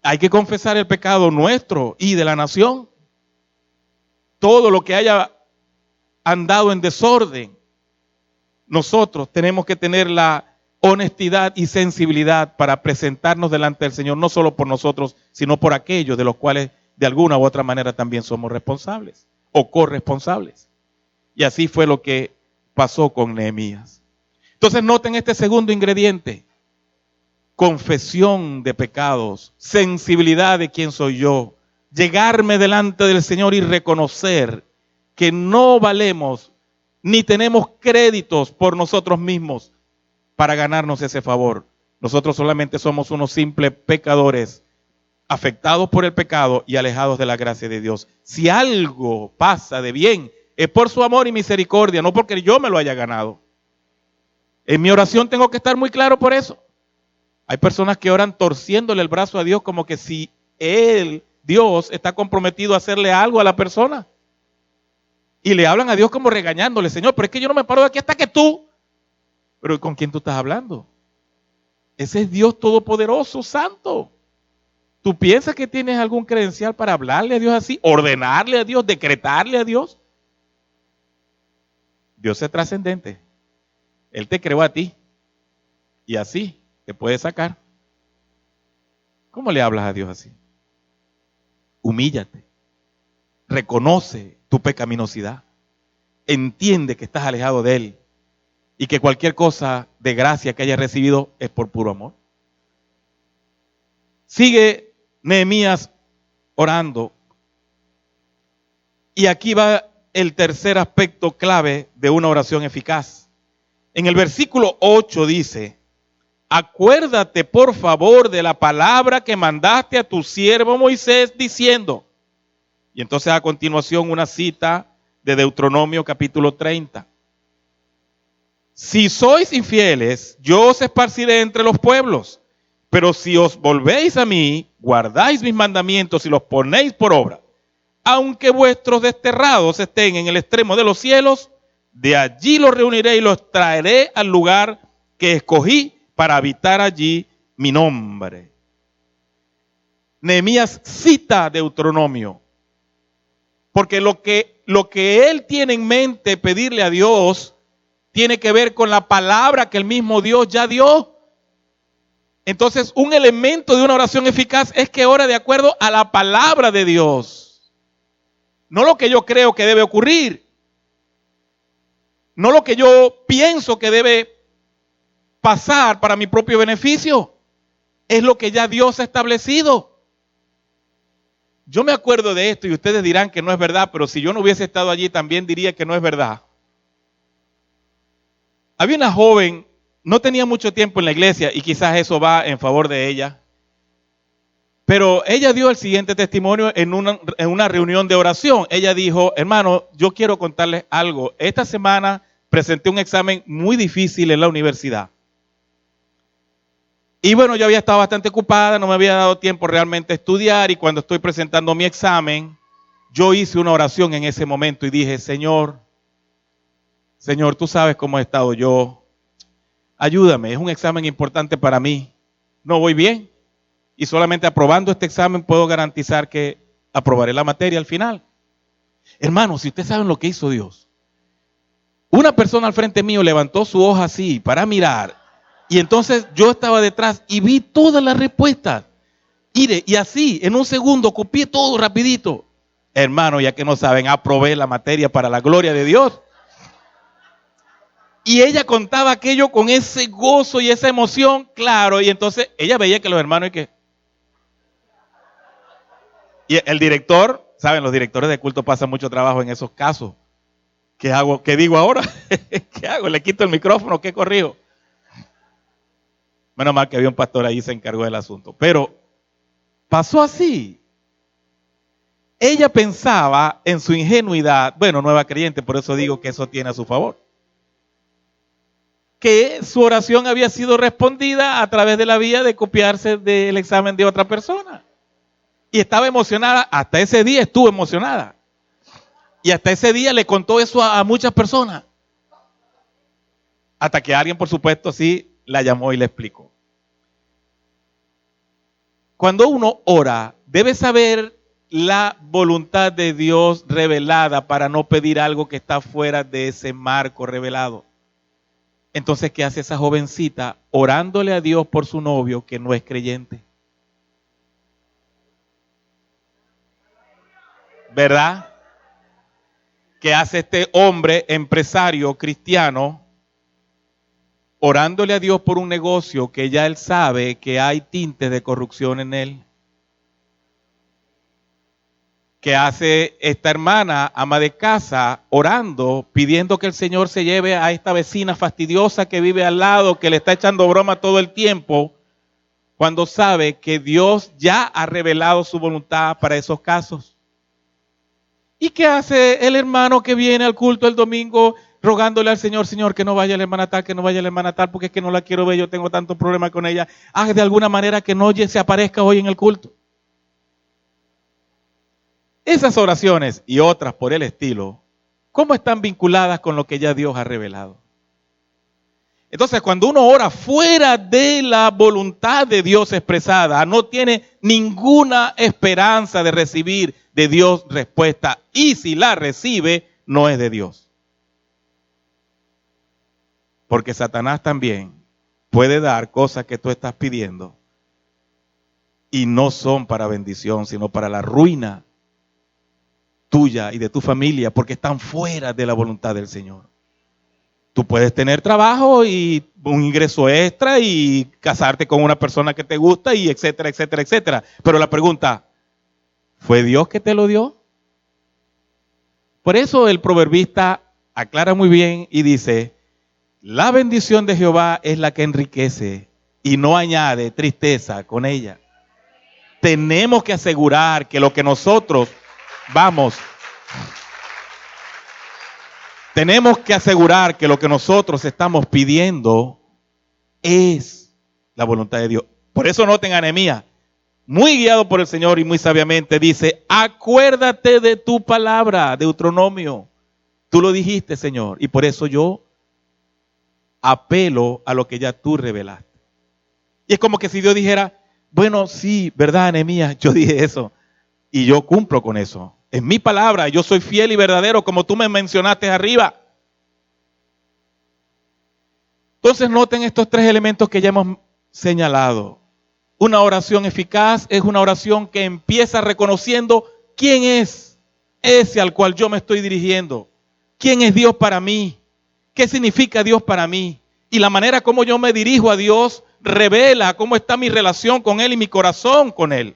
Hay que confesar el pecado nuestro y de la nación. Todo lo que haya andado en desorden, nosotros tenemos que tener la honestidad y sensibilidad para presentarnos delante del Señor, no solo por nosotros, sino por aquellos de los cuales de alguna u otra manera también somos responsables o corresponsables. Y así fue lo que pasó con Nehemías. Entonces noten este segundo ingrediente: confesión de pecados, sensibilidad de quién soy yo, llegarme delante del Señor y reconocer que no valemos ni tenemos créditos por nosotros mismos para ganarnos ese favor. Nosotros solamente somos unos simples pecadores afectados por el pecado y alejados de la gracia de Dios. Si algo pasa de bien, es por su amor y misericordia, no porque yo me lo haya ganado. En mi oración tengo que estar muy claro por eso. Hay personas que oran torciéndole el brazo a Dios como que si Dios está comprometido a hacerle algo a la persona. Y le hablan a Dios como regañándole, Señor, pero es que yo no me paro de aquí hasta que tú. Pero ¿con quién tú estás hablando? Ese es Dios todopoderoso, santo. ¿Tú piensas que tienes algún credencial para hablarle a Dios así? ¿Ordenarle a Dios? ¿Decretarle a Dios? Dios es trascendente. Él te creó a ti. Y así te puede sacar. ¿Cómo le hablas a Dios así? Humíllate. Reconoce tu pecaminosidad. Entiende que estás alejado de Él y que cualquier cosa de gracia que hayas recibido es por puro amor. Sigue Nehemías orando. Y aquí va el tercer aspecto clave de una oración eficaz. En el versículo 8 dice: acuérdate por favor de la palabra que mandaste a tu siervo Moisés diciendo. Y entonces a continuación una cita de Deuteronomio capítulo 30. Si sois infieles, yo os esparciré entre los pueblos, pero si os volvéis a mí, guardáis mis mandamientos y los ponéis por obra, aunque vuestros desterrados estén en el extremo de los cielos, de allí los reuniré y los traeré al lugar que escogí para habitar allí mi nombre. Nehemías cita Deuteronomio, porque lo que él tiene en mente pedirle a Dios tiene que ver con la palabra que el mismo Dios ya dio. Entonces, un elemento de una oración eficaz es que ora de acuerdo a la palabra de Dios. No lo que yo creo que debe ocurrir. No lo que yo pienso que debe pasar para mi propio beneficio. Es lo que ya Dios ha establecido. Yo me acuerdo de esto y ustedes dirán que no es verdad, pero si yo no hubiese estado allí también diría que no es verdad. Había una joven, no tenía mucho tiempo en la iglesia y quizás eso va en favor de ella, pero ella dio el siguiente testimonio en una reunión de oración. Ella dijo: hermano, yo quiero contarles algo. Esta semana presenté un examen muy difícil en la universidad. Y bueno, yo había estado bastante ocupada, no me había dado tiempo realmente a estudiar, y cuando estoy presentando mi examen, yo hice una oración en ese momento y dije: Señor, tú sabes cómo he estado yo. Ayúdame, es un examen importante para mí. No voy bien. Y solamente aprobando este examen puedo garantizar que aprobaré la materia al final. Hermano, si ustedes saben lo que hizo Dios. Una persona al frente mío levantó su hoja así para mirar. Y entonces yo estaba detrás y vi todas las respuestas. Y así, en un segundo, copié todo rapidito. Hermano, ya que no saben, aprobé la materia para la gloria de Dios. Y ella contaba aquello con ese gozo y esa emoción, claro. Y entonces ella veía que los hermanos y el director, saben, los directores de culto pasan mucho trabajo en esos casos. ¿Qué hago? ¿Qué digo ahora? ¿Qué hago? ¿Le quito el micrófono? ¿Qué corrijo? Menos mal que había un pastor ahí y se encargó del asunto. Pero pasó así. Ella pensaba en su ingenuidad, bueno, nueva creyente, por eso digo que eso tiene a su favor, que su oración había sido respondida a través de la vía de copiarse del examen de otra persona. Y estaba emocionada, hasta ese día estuvo emocionada. Y hasta ese día le contó eso a muchas personas. Hasta que alguien, por supuesto, sí la llamó y le explicó. Cuando uno ora, debe saber la voluntad de Dios revelada para no pedir algo que está fuera de ese marco revelado. Entonces, ¿qué hace esa jovencita? Orándole a Dios por su novio que no es creyente. ¿Verdad? ¿Qué hace este hombre empresario cristiano? Orándole a Dios por un negocio que ya él sabe que hay tintes de corrupción en él. ¿Qué hace esta hermana, ama de casa, orando, pidiendo que el Señor se lleve a esta vecina fastidiosa que vive al lado, que le está echando broma todo el tiempo, cuando sabe que Dios ya ha revelado su voluntad para esos casos? ¿Y qué hace el hermano que viene al culto el domingo rogándole al Señor, Señor, que no vaya la hermana tal, que no vaya la hermana tal, porque es que no la quiero ver, yo tengo tantos problemas con ella? Haz de alguna manera que no se aparezca hoy en el culto. Esas oraciones y otras por el estilo, ¿cómo están vinculadas con lo que ya Dios ha revelado? Entonces, cuando uno ora fuera de la voluntad de Dios expresada, no tiene ninguna esperanza de recibir de Dios respuesta. Y si la recibe, no es de Dios. Porque Satanás también puede dar cosas que tú estás pidiendo y no son para bendición, sino para la ruina tuya y de tu familia, porque están fuera de la voluntad del Señor. Tú puedes tener trabajo y un ingreso extra y casarte con una persona que te gusta y etcétera, etcétera, etcétera. Pero la pregunta, ¿fue Dios que te lo dio? Por eso el proverbista aclara muy bien y dice, la bendición de Jehová es la que enriquece y no añade tristeza con ella. Tenemos que asegurar que lo que nosotros tenemos que asegurar que lo que nosotros estamos pidiendo es la voluntad de Dios. Por eso noten a Nehemías, muy guiado por el Señor y muy sabiamente dice, acuérdate de tu palabra, Deuteronomio. Tú lo dijiste, Señor, y por eso yo apelo a lo que ya tú revelaste. Y es como que si Dios dijera, bueno, sí, verdad, Nehemías, yo dije eso y yo cumplo con eso. Es mi palabra, yo soy fiel y verdadero como tú me mencionaste arriba. Entonces noten estos tres elementos que ya hemos señalado. Una oración eficaz es una oración que empieza reconociendo quién es ese al cual yo me estoy dirigiendo. ¿Quién es Dios para mí? ¿Qué significa Dios para mí? Y la manera como yo me dirijo a Dios revela cómo está mi relación con Él y mi corazón con Él.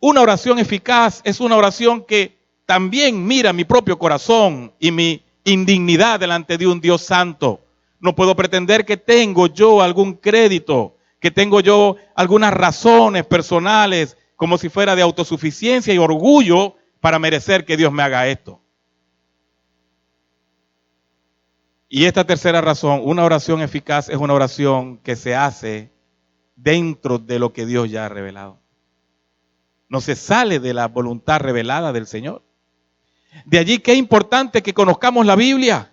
Una oración eficaz es una oración que también mira mi propio corazón y mi indignidad delante de un Dios santo. No puedo pretender que tengo yo algún crédito, que tengo yo algunas razones personales, como si fuera de autosuficiencia y orgullo para merecer que Dios me haga esto. Y esta tercera razón, una oración eficaz es una oración que se hace dentro de lo que Dios ya ha revelado. No se sale de la voluntad revelada del Señor. De allí que es importante que conozcamos la Biblia.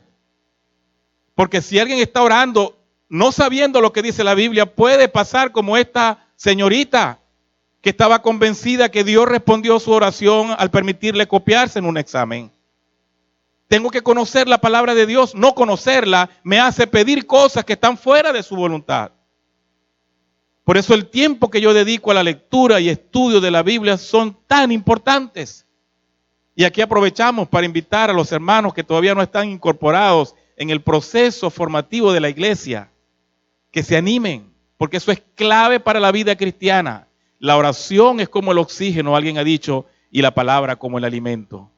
Porque si alguien está orando no sabiendo lo que dice la Biblia, puede pasar como esta señorita que estaba convencida que Dios respondió su oración al permitirle copiarse en un examen. Tengo que conocer la palabra de Dios. No conocerla me hace pedir cosas que están fuera de su voluntad. Por eso el tiempo que yo dedico a la lectura y estudio de la Biblia son tan importantes. Y aquí aprovechamos para invitar a los hermanos que todavía no están incorporados en el proceso formativo de la iglesia, que se animen, porque eso es clave para la vida cristiana. La oración es como el oxígeno, alguien ha dicho, y la palabra como el alimento.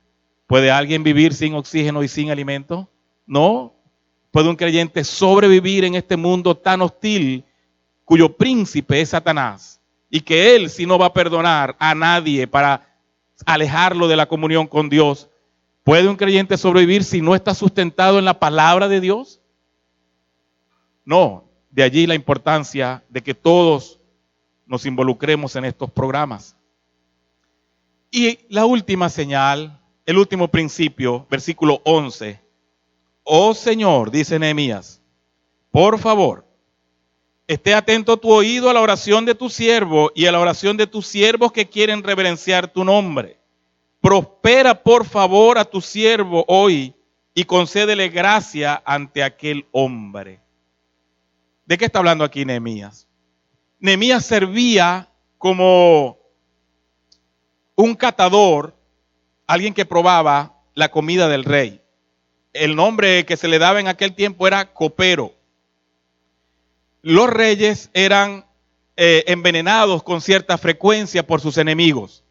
¿Puede alguien vivir sin oxígeno y sin alimento? No. ¿Puede un creyente sobrevivir en este mundo tan hostil, cuyo príncipe es Satanás, y que él si no va a perdonar a nadie para alejarlo de la comunión con Dios? ¿Puede un creyente sobrevivir si no está sustentado en la palabra de Dios? No. De allí la importancia de que todos nos involucremos en estos programas. Y la última señal, el último principio, versículo 11. Oh Señor, dice Nehemías, por favor, esté atento tu oído a la oración de tu siervo y a la oración de tus siervos que quieren reverenciar tu nombre. Prospera por favor a tu siervo hoy y concédele gracia ante aquel hombre. ¿De qué está hablando aquí Nehemías? Nehemías servía como un catador, alguien que probaba la comida del rey. El nombre que se le daba en aquel tiempo era copero. Los reyes eran envenenados con cierta frecuencia por sus enemigos.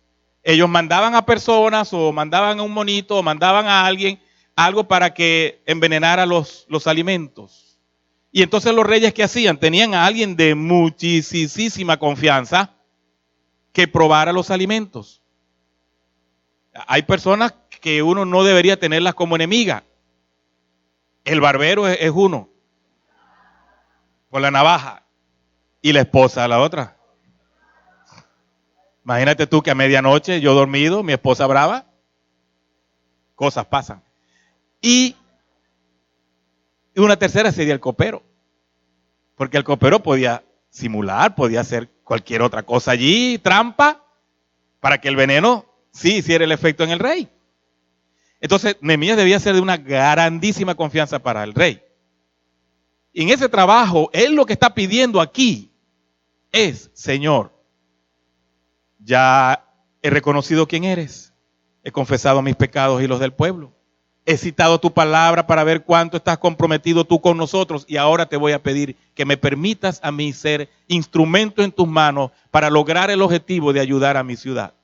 Ellos mandaban a personas o mandaban a un monito o mandaban a alguien algo para que envenenara los alimentos. Y entonces los reyes, ¿qué hacían? Tenían a alguien de muchísima confianza que probara los alimentos. Hay personas que uno no debería tenerlas como enemiga. El barbero es uno, con la navaja, y la esposa la otra. Imagínate tú que a medianoche yo dormido, mi esposa brava, cosas pasan. Y una tercera sería el copero, porque el copero podía simular, podía hacer cualquier otra cosa allí, trampa, para que el veneno sí hiciera el efecto en el rey. Entonces Nehemías debía ser de una grandísima confianza para el rey. Y en ese trabajo, él lo que está pidiendo aquí es, Señor, ya he reconocido quién eres, he confesado mis pecados y los del pueblo. He citado tu palabra para ver cuánto estás comprometido tú con nosotros y ahora te voy a pedir que me permitas a mí ser instrumento en tus manos para lograr el objetivo de ayudar a mi ciudad.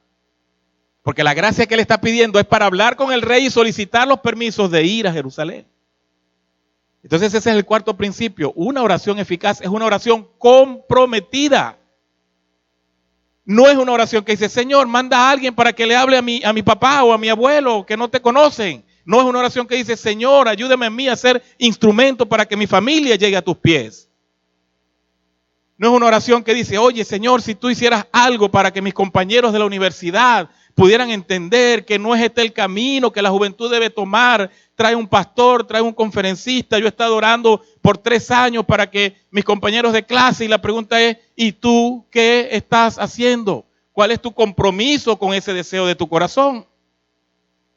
Porque la gracia que él está pidiendo es para hablar con el rey y solicitar los permisos de ir a Jerusalén. Entonces ese es el cuarto principio. Una oración eficaz es una oración comprometida. No es una oración que dice, Señor, manda a alguien para que le hable a mi papá o a mi abuelo que no te conocen. No es una oración que dice, Señor, ayúdame a mí a ser instrumento para que mi familia llegue a tus pies. No es una oración que dice, oye, Señor, si tú hicieras algo para que mis compañeros de la universidad pudieran entender que no es este el camino que la juventud debe tomar. Trae un pastor, trae un conferencista. Yo he estado orando por 3 años para que mis compañeros de clase, y la pregunta es, ¿y tú qué estás haciendo? ¿Cuál es tu compromiso con ese deseo de tu corazón?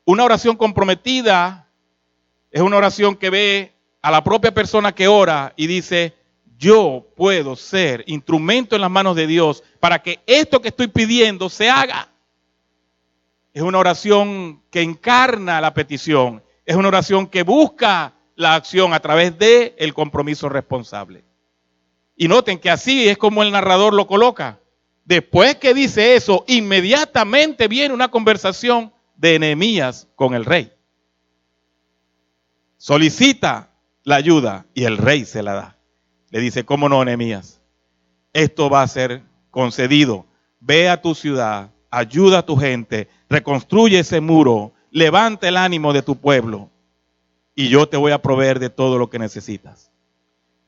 Una oración comprometida es una oración que ve a la propia persona que ora y dice, yo puedo ser instrumento en las manos de Dios para que esto que estoy pidiendo se haga. Es una oración que encarna la petición. Es una oración que busca la acción a través del compromiso responsable. Y noten que así es como el narrador lo coloca. Después que dice eso, inmediatamente viene una conversación de Nehemías con el rey. Solicita la ayuda y el rey se la da. Le dice, ¿cómo no, Nehemías? Esto va a ser concedido. Ve a tu ciudad, ayuda a tu gente, reconstruye ese muro, levanta el ánimo de tu pueblo y yo te voy a proveer de todo lo que necesitas.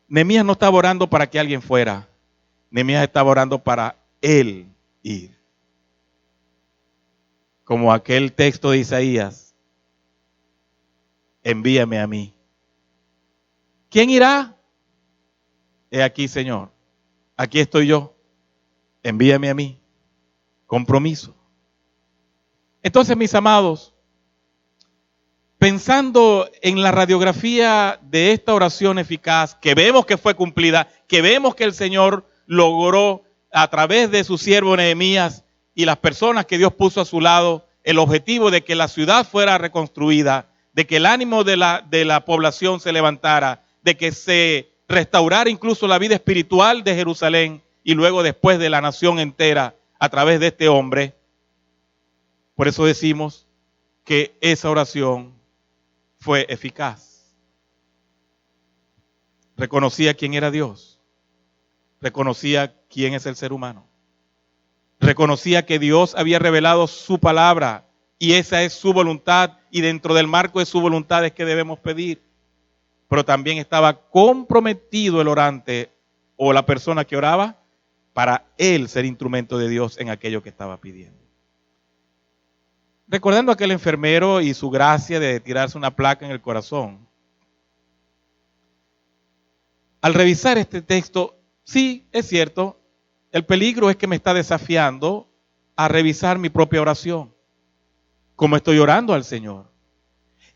Nehemías no estaba orando para que alguien fuera. Nehemías estaba orando para él ir. Como aquel texto de Isaías, envíame a mí. ¿Quién irá? He aquí, Señor, aquí estoy yo, envíame a mí. Compromiso. Entonces, mis amados, pensando en la radiografía de esta oración eficaz, que vemos que fue cumplida, que vemos que el Señor logró a través de su siervo Nehemías y las personas que Dios puso a su lado, el objetivo de que la ciudad fuera reconstruida, de que el ánimo de la población se levantara, de que se restaurara incluso la vida espiritual de Jerusalén y luego después de la nación entera a través de este hombre. Por eso decimos que esa oración fue eficaz. Reconocía quién era Dios, reconocía quién es el ser humano, reconocía que Dios había revelado su palabra y esa es su voluntad, y dentro del marco de su voluntad es que debemos pedir. Pero también estaba comprometido el orante o la persona que oraba para él ser instrumento de Dios en aquello que estaba pidiendo. Recordando a aquel enfermero y su gracia de tirarse una placa en el corazón, al revisar este texto, sí, es cierto, el peligro es que me está desafiando a revisar mi propia oración. ¿Cómo estoy orando al Señor?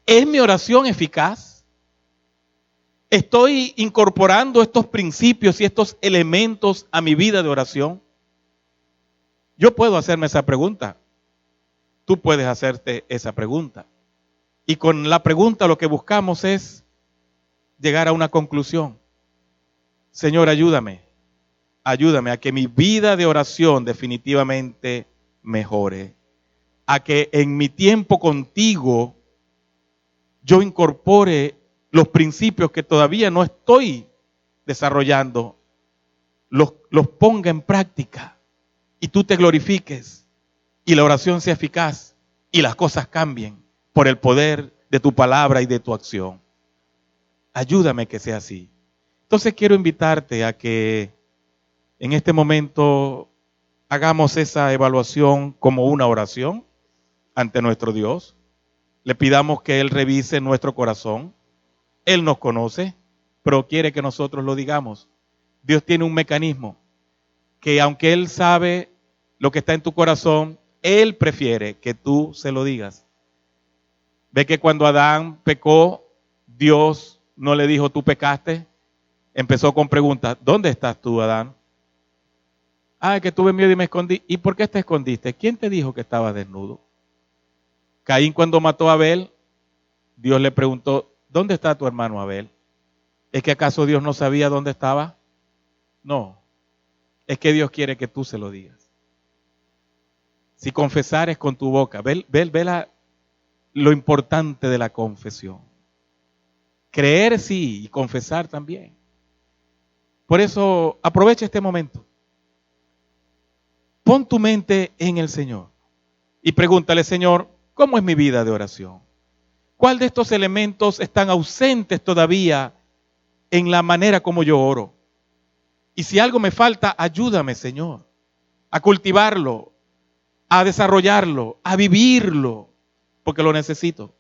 ¿Es mi oración eficaz? ¿Estoy incorporando estos principios y estos elementos a mi vida de oración? Yo puedo hacerme esa pregunta. Tú puedes hacerte esa pregunta. Y con la pregunta lo que buscamos es llegar a una conclusión. Señor, ayúdame a que mi vida de oración definitivamente mejore. A que en mi tiempo contigo yo incorpore los principios que todavía no estoy desarrollando, los ponga en práctica y tú te glorifiques y la oración sea eficaz y las cosas cambien por el poder de tu palabra y de tu acción. Ayúdame que sea así. Entonces quiero invitarte a que en este momento hagamos esa evaluación como una oración ante nuestro Dios. Le pidamos que Él revise nuestro corazón. Él nos conoce, pero quiere que nosotros lo digamos. Dios tiene un mecanismo que aunque Él sabe lo que está en tu corazón, Él prefiere que tú se lo digas. Ve que cuando Adán pecó, Dios no le dijo tú pecaste. Empezó con preguntas. ¿Dónde estás tú, Adán? Ah, que tuve miedo y me escondí. ¿Y por qué te escondiste? ¿Quién te dijo que estabas desnudo? Caín cuando mató a Abel, Dios le preguntó, ¿dónde está tu hermano Abel? ¿Es que acaso Dios no sabía dónde estaba? No, es que Dios quiere que tú se lo digas. Si confesares con tu boca, ve lo importante de la confesión. Creer sí y confesar también. Por eso aprovecha este momento. Pon tu mente en el Señor y pregúntale, Señor, ¿cómo es mi vida de oración? ¿Cuál de estos elementos están ausentes todavía en la manera como yo oro? Y si algo me falta, ayúdame, Señor, a cultivarlo, a desarrollarlo, a vivirlo, porque lo necesito.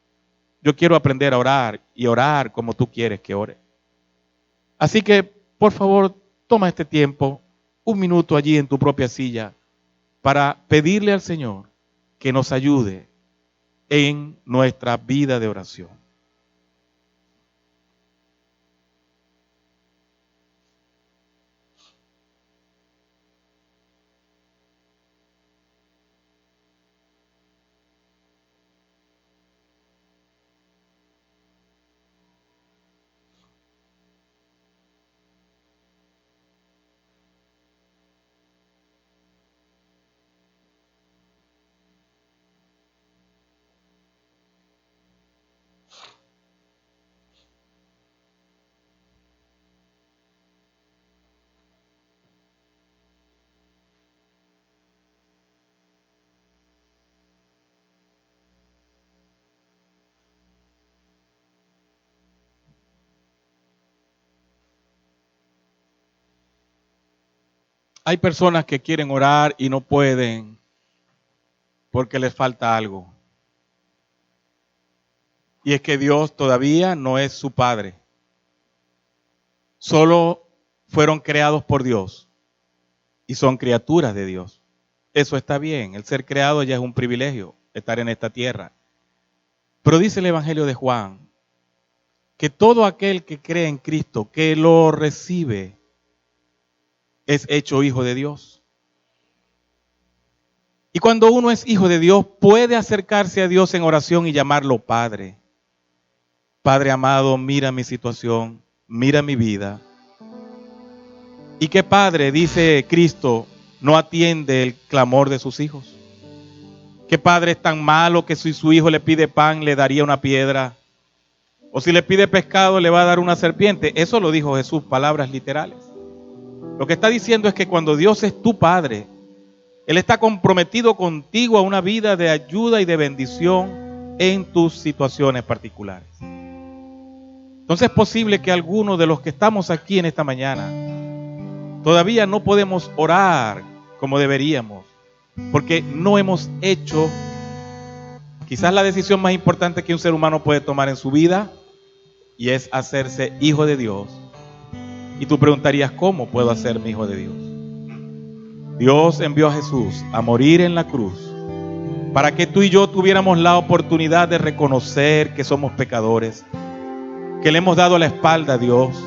Yo quiero aprender a orar y orar como tú quieres que ore. Así que, por favor, toma este tiempo, un minuto allí en tu propia silla, para pedirle al Señor que nos ayude en nuestra vida de oración. Hay personas que quieren orar y no pueden porque les falta algo. Y es que Dios todavía no es su Padre. Solo fueron creados por Dios y son criaturas de Dios. Eso está bien, el ser creado ya es un privilegio, estar en esta tierra. Pero dice el Evangelio de Juan que todo aquel que cree en Cristo, que lo recibe, es hecho hijo de Dios. Y cuando uno es hijo de Dios, puede acercarse a Dios en oración y llamarlo Padre. Padre amado, mira mi situación, mira mi vida. ¿Y qué padre, dice Cristo, no atiende el clamor de sus hijos? ¿Qué padre es tan malo que si su hijo le pide pan le daría una piedra? O si le pide pescado le va a dar una serpiente. Eso lo dijo Jesús, palabras literales. Lo que está diciendo es que cuando Dios es tu Padre, Él está comprometido contigo a una vida de ayuda y de bendición en tus situaciones particulares. Entonces es posible que algunos de los que estamos aquí en esta mañana todavía no podemos orar como deberíamos, porque no hemos hecho quizás la decisión más importante que un ser humano puede tomar en su vida, y es hacerse hijo de Dios. Y tú preguntarías, ¿cómo puedo hacerme hijo de Dios? Dios envió a Jesús a morir en la cruz para que tú y yo tuviéramos la oportunidad de reconocer que somos pecadores, que le hemos dado la espalda a Dios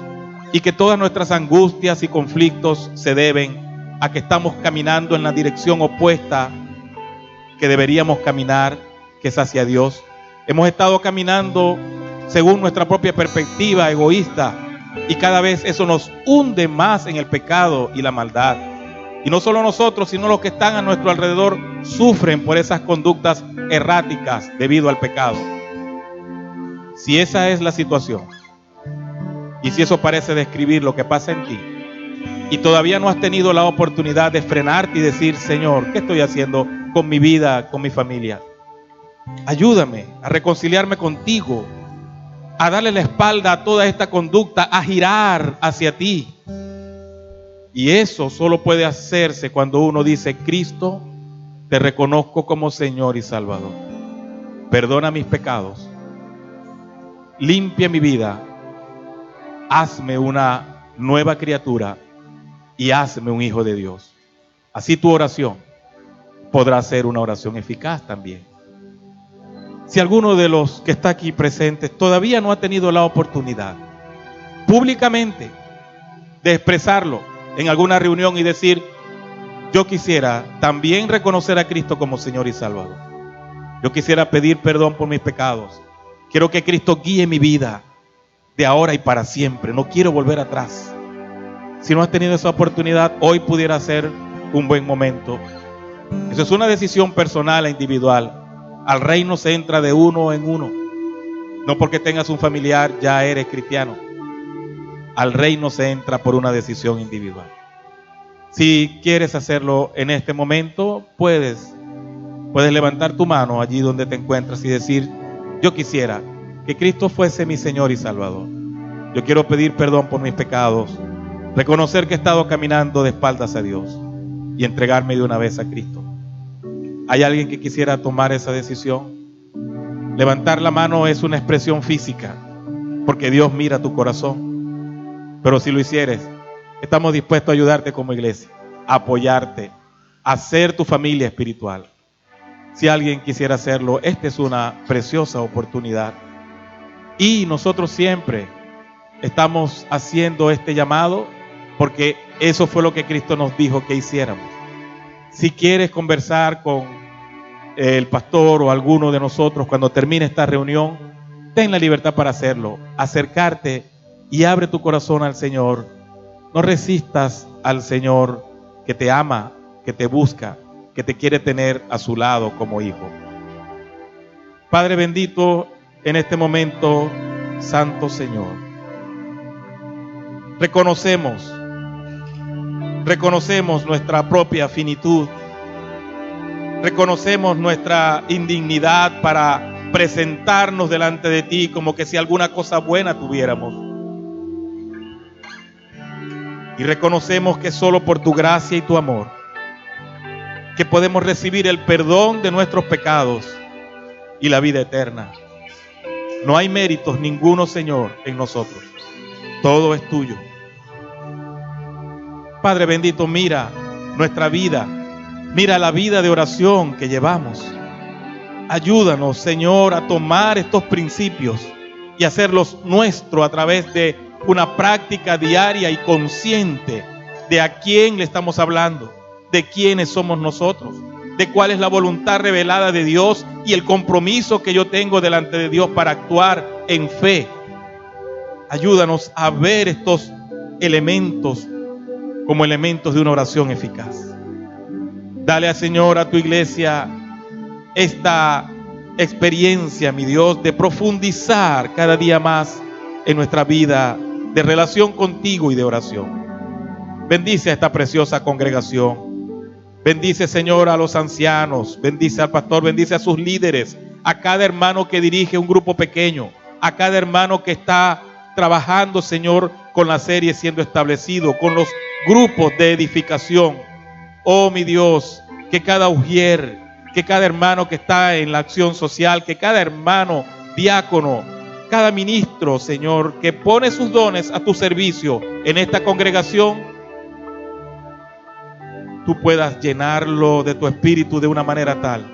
y que todas nuestras angustias y conflictos se deben a que estamos caminando en la dirección opuesta que deberíamos caminar, que es hacia Dios. Hemos estado caminando según nuestra propia perspectiva egoísta, y cada vez eso nos hunde más en el pecado y la maldad. Y no solo nosotros, sino los que están a nuestro alrededor sufren por esas conductas erráticas debido al pecado. Si esa es la situación, y si eso parece describir lo que pasa en ti, y todavía no has tenido la oportunidad de frenarte y decir, Señor, ¿qué estoy haciendo con mi vida, con mi familia? Ayúdame a reconciliarme contigo, a darle la espalda a toda esta conducta, a girar hacia ti. Y eso solo puede hacerse cuando uno dice, Cristo, te reconozco como Señor y Salvador. Perdona mis pecados, limpia mi vida, hazme una nueva criatura y hazme un hijo de Dios. Así tu oración podrá ser una oración eficaz también. Si alguno de los que está aquí presentes todavía no ha tenido la oportunidad públicamente de expresarlo en alguna reunión y decir, yo quisiera también reconocer a Cristo como Señor y Salvador. Yo quisiera pedir perdón por mis pecados. Quiero que Cristo guíe mi vida de ahora y para siempre. No quiero volver atrás. Si no has tenido esa oportunidad, hoy pudiera ser un buen momento. Eso es una decisión personal e individual. Al reino se entra de uno en uno. No porque tengas un familiar ya eres cristiano. Al reino se entra por una decisión individual. Si quieres hacerlo en este momento, puedes levantar tu mano allí donde te encuentras y decir, yo quisiera que Cristo fuese mi Señor y Salvador. Yo quiero pedir perdón por mis pecados, reconocer que he estado caminando de espaldas a Dios y entregarme de una vez a Cristo. ¿Hay alguien que quisiera tomar esa decisión? Levantar la mano es una expresión física, porque Dios mira tu corazón. Pero si lo hicieres, estamos dispuestos a ayudarte como iglesia, a apoyarte, a ser tu familia espiritual. Si alguien quisiera hacerlo, esta es una preciosa oportunidad. Y nosotros siempre estamos haciendo este llamado porque eso fue lo que Cristo nos dijo que hiciéramos. Si quieres conversar con el pastor o alguno de nosotros cuando termine esta reunión, ten la libertad para hacerlo. Acercarte y abre tu corazón al Señor. No resistas al Señor que te ama, que te busca, que te quiere tener a su lado como hijo. Padre bendito, en este momento, Santo Señor, reconocemos nuestra propia finitud, reconocemos nuestra indignidad para presentarnos delante de ti como que si alguna cosa buena tuviéramos. Y reconocemos que solo por tu gracia y tu amor que podemos recibir el perdón de nuestros pecados y la vida eterna. No hay méritos ninguno, Señor, en nosotros. Todo es tuyo. Padre bendito, mira nuestra vida. Mira la vida de oración que llevamos. Ayúdanos, Señor, a tomar estos principios y hacerlos nuestros a través de una práctica diaria y consciente de a quién le estamos hablando, de quiénes somos nosotros, de cuál es la voluntad revelada de Dios y el compromiso que yo tengo delante de Dios para actuar en fe. Ayúdanos a ver estos elementos como elementos de una oración eficaz. Dale al Señor, a tu iglesia, esta experiencia, mi Dios, de profundizar cada día más en nuestra vida de relación contigo y de oración. Bendice a esta preciosa congregación. Bendice, Señor, a los ancianos. Bendice al pastor, bendice a sus líderes, a cada hermano que dirige un grupo pequeño, a cada hermano que está trabajando, Señor, con la serie siendo establecido, con los grupos de edificación. Oh, mi Dios, que cada ujier, que cada hermano que está en la acción social, que cada hermano diácono, cada ministro, Señor, que pone sus dones a tu servicio en esta congregación, tú puedas llenarlo de tu espíritu de una manera tal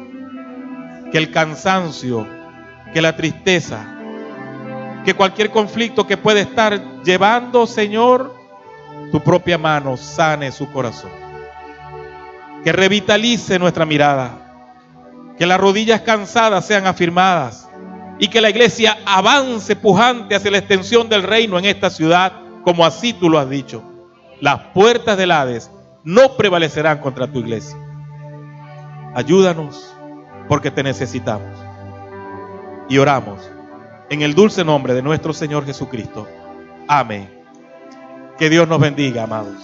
que el cansancio, que la tristeza, que cualquier conflicto que puede estar llevando, Señor, tu propia mano sane su corazón, que revitalice nuestra mirada, que las rodillas cansadas sean afirmadas y que la iglesia avance pujante hacia la extensión del reino en esta ciudad, como así tú lo has dicho. Las puertas del Hades no prevalecerán contra tu iglesia. Ayúdanos porque te necesitamos. Y oramos en el dulce nombre de nuestro Señor Jesucristo. Amén. Que Dios nos bendiga, amados.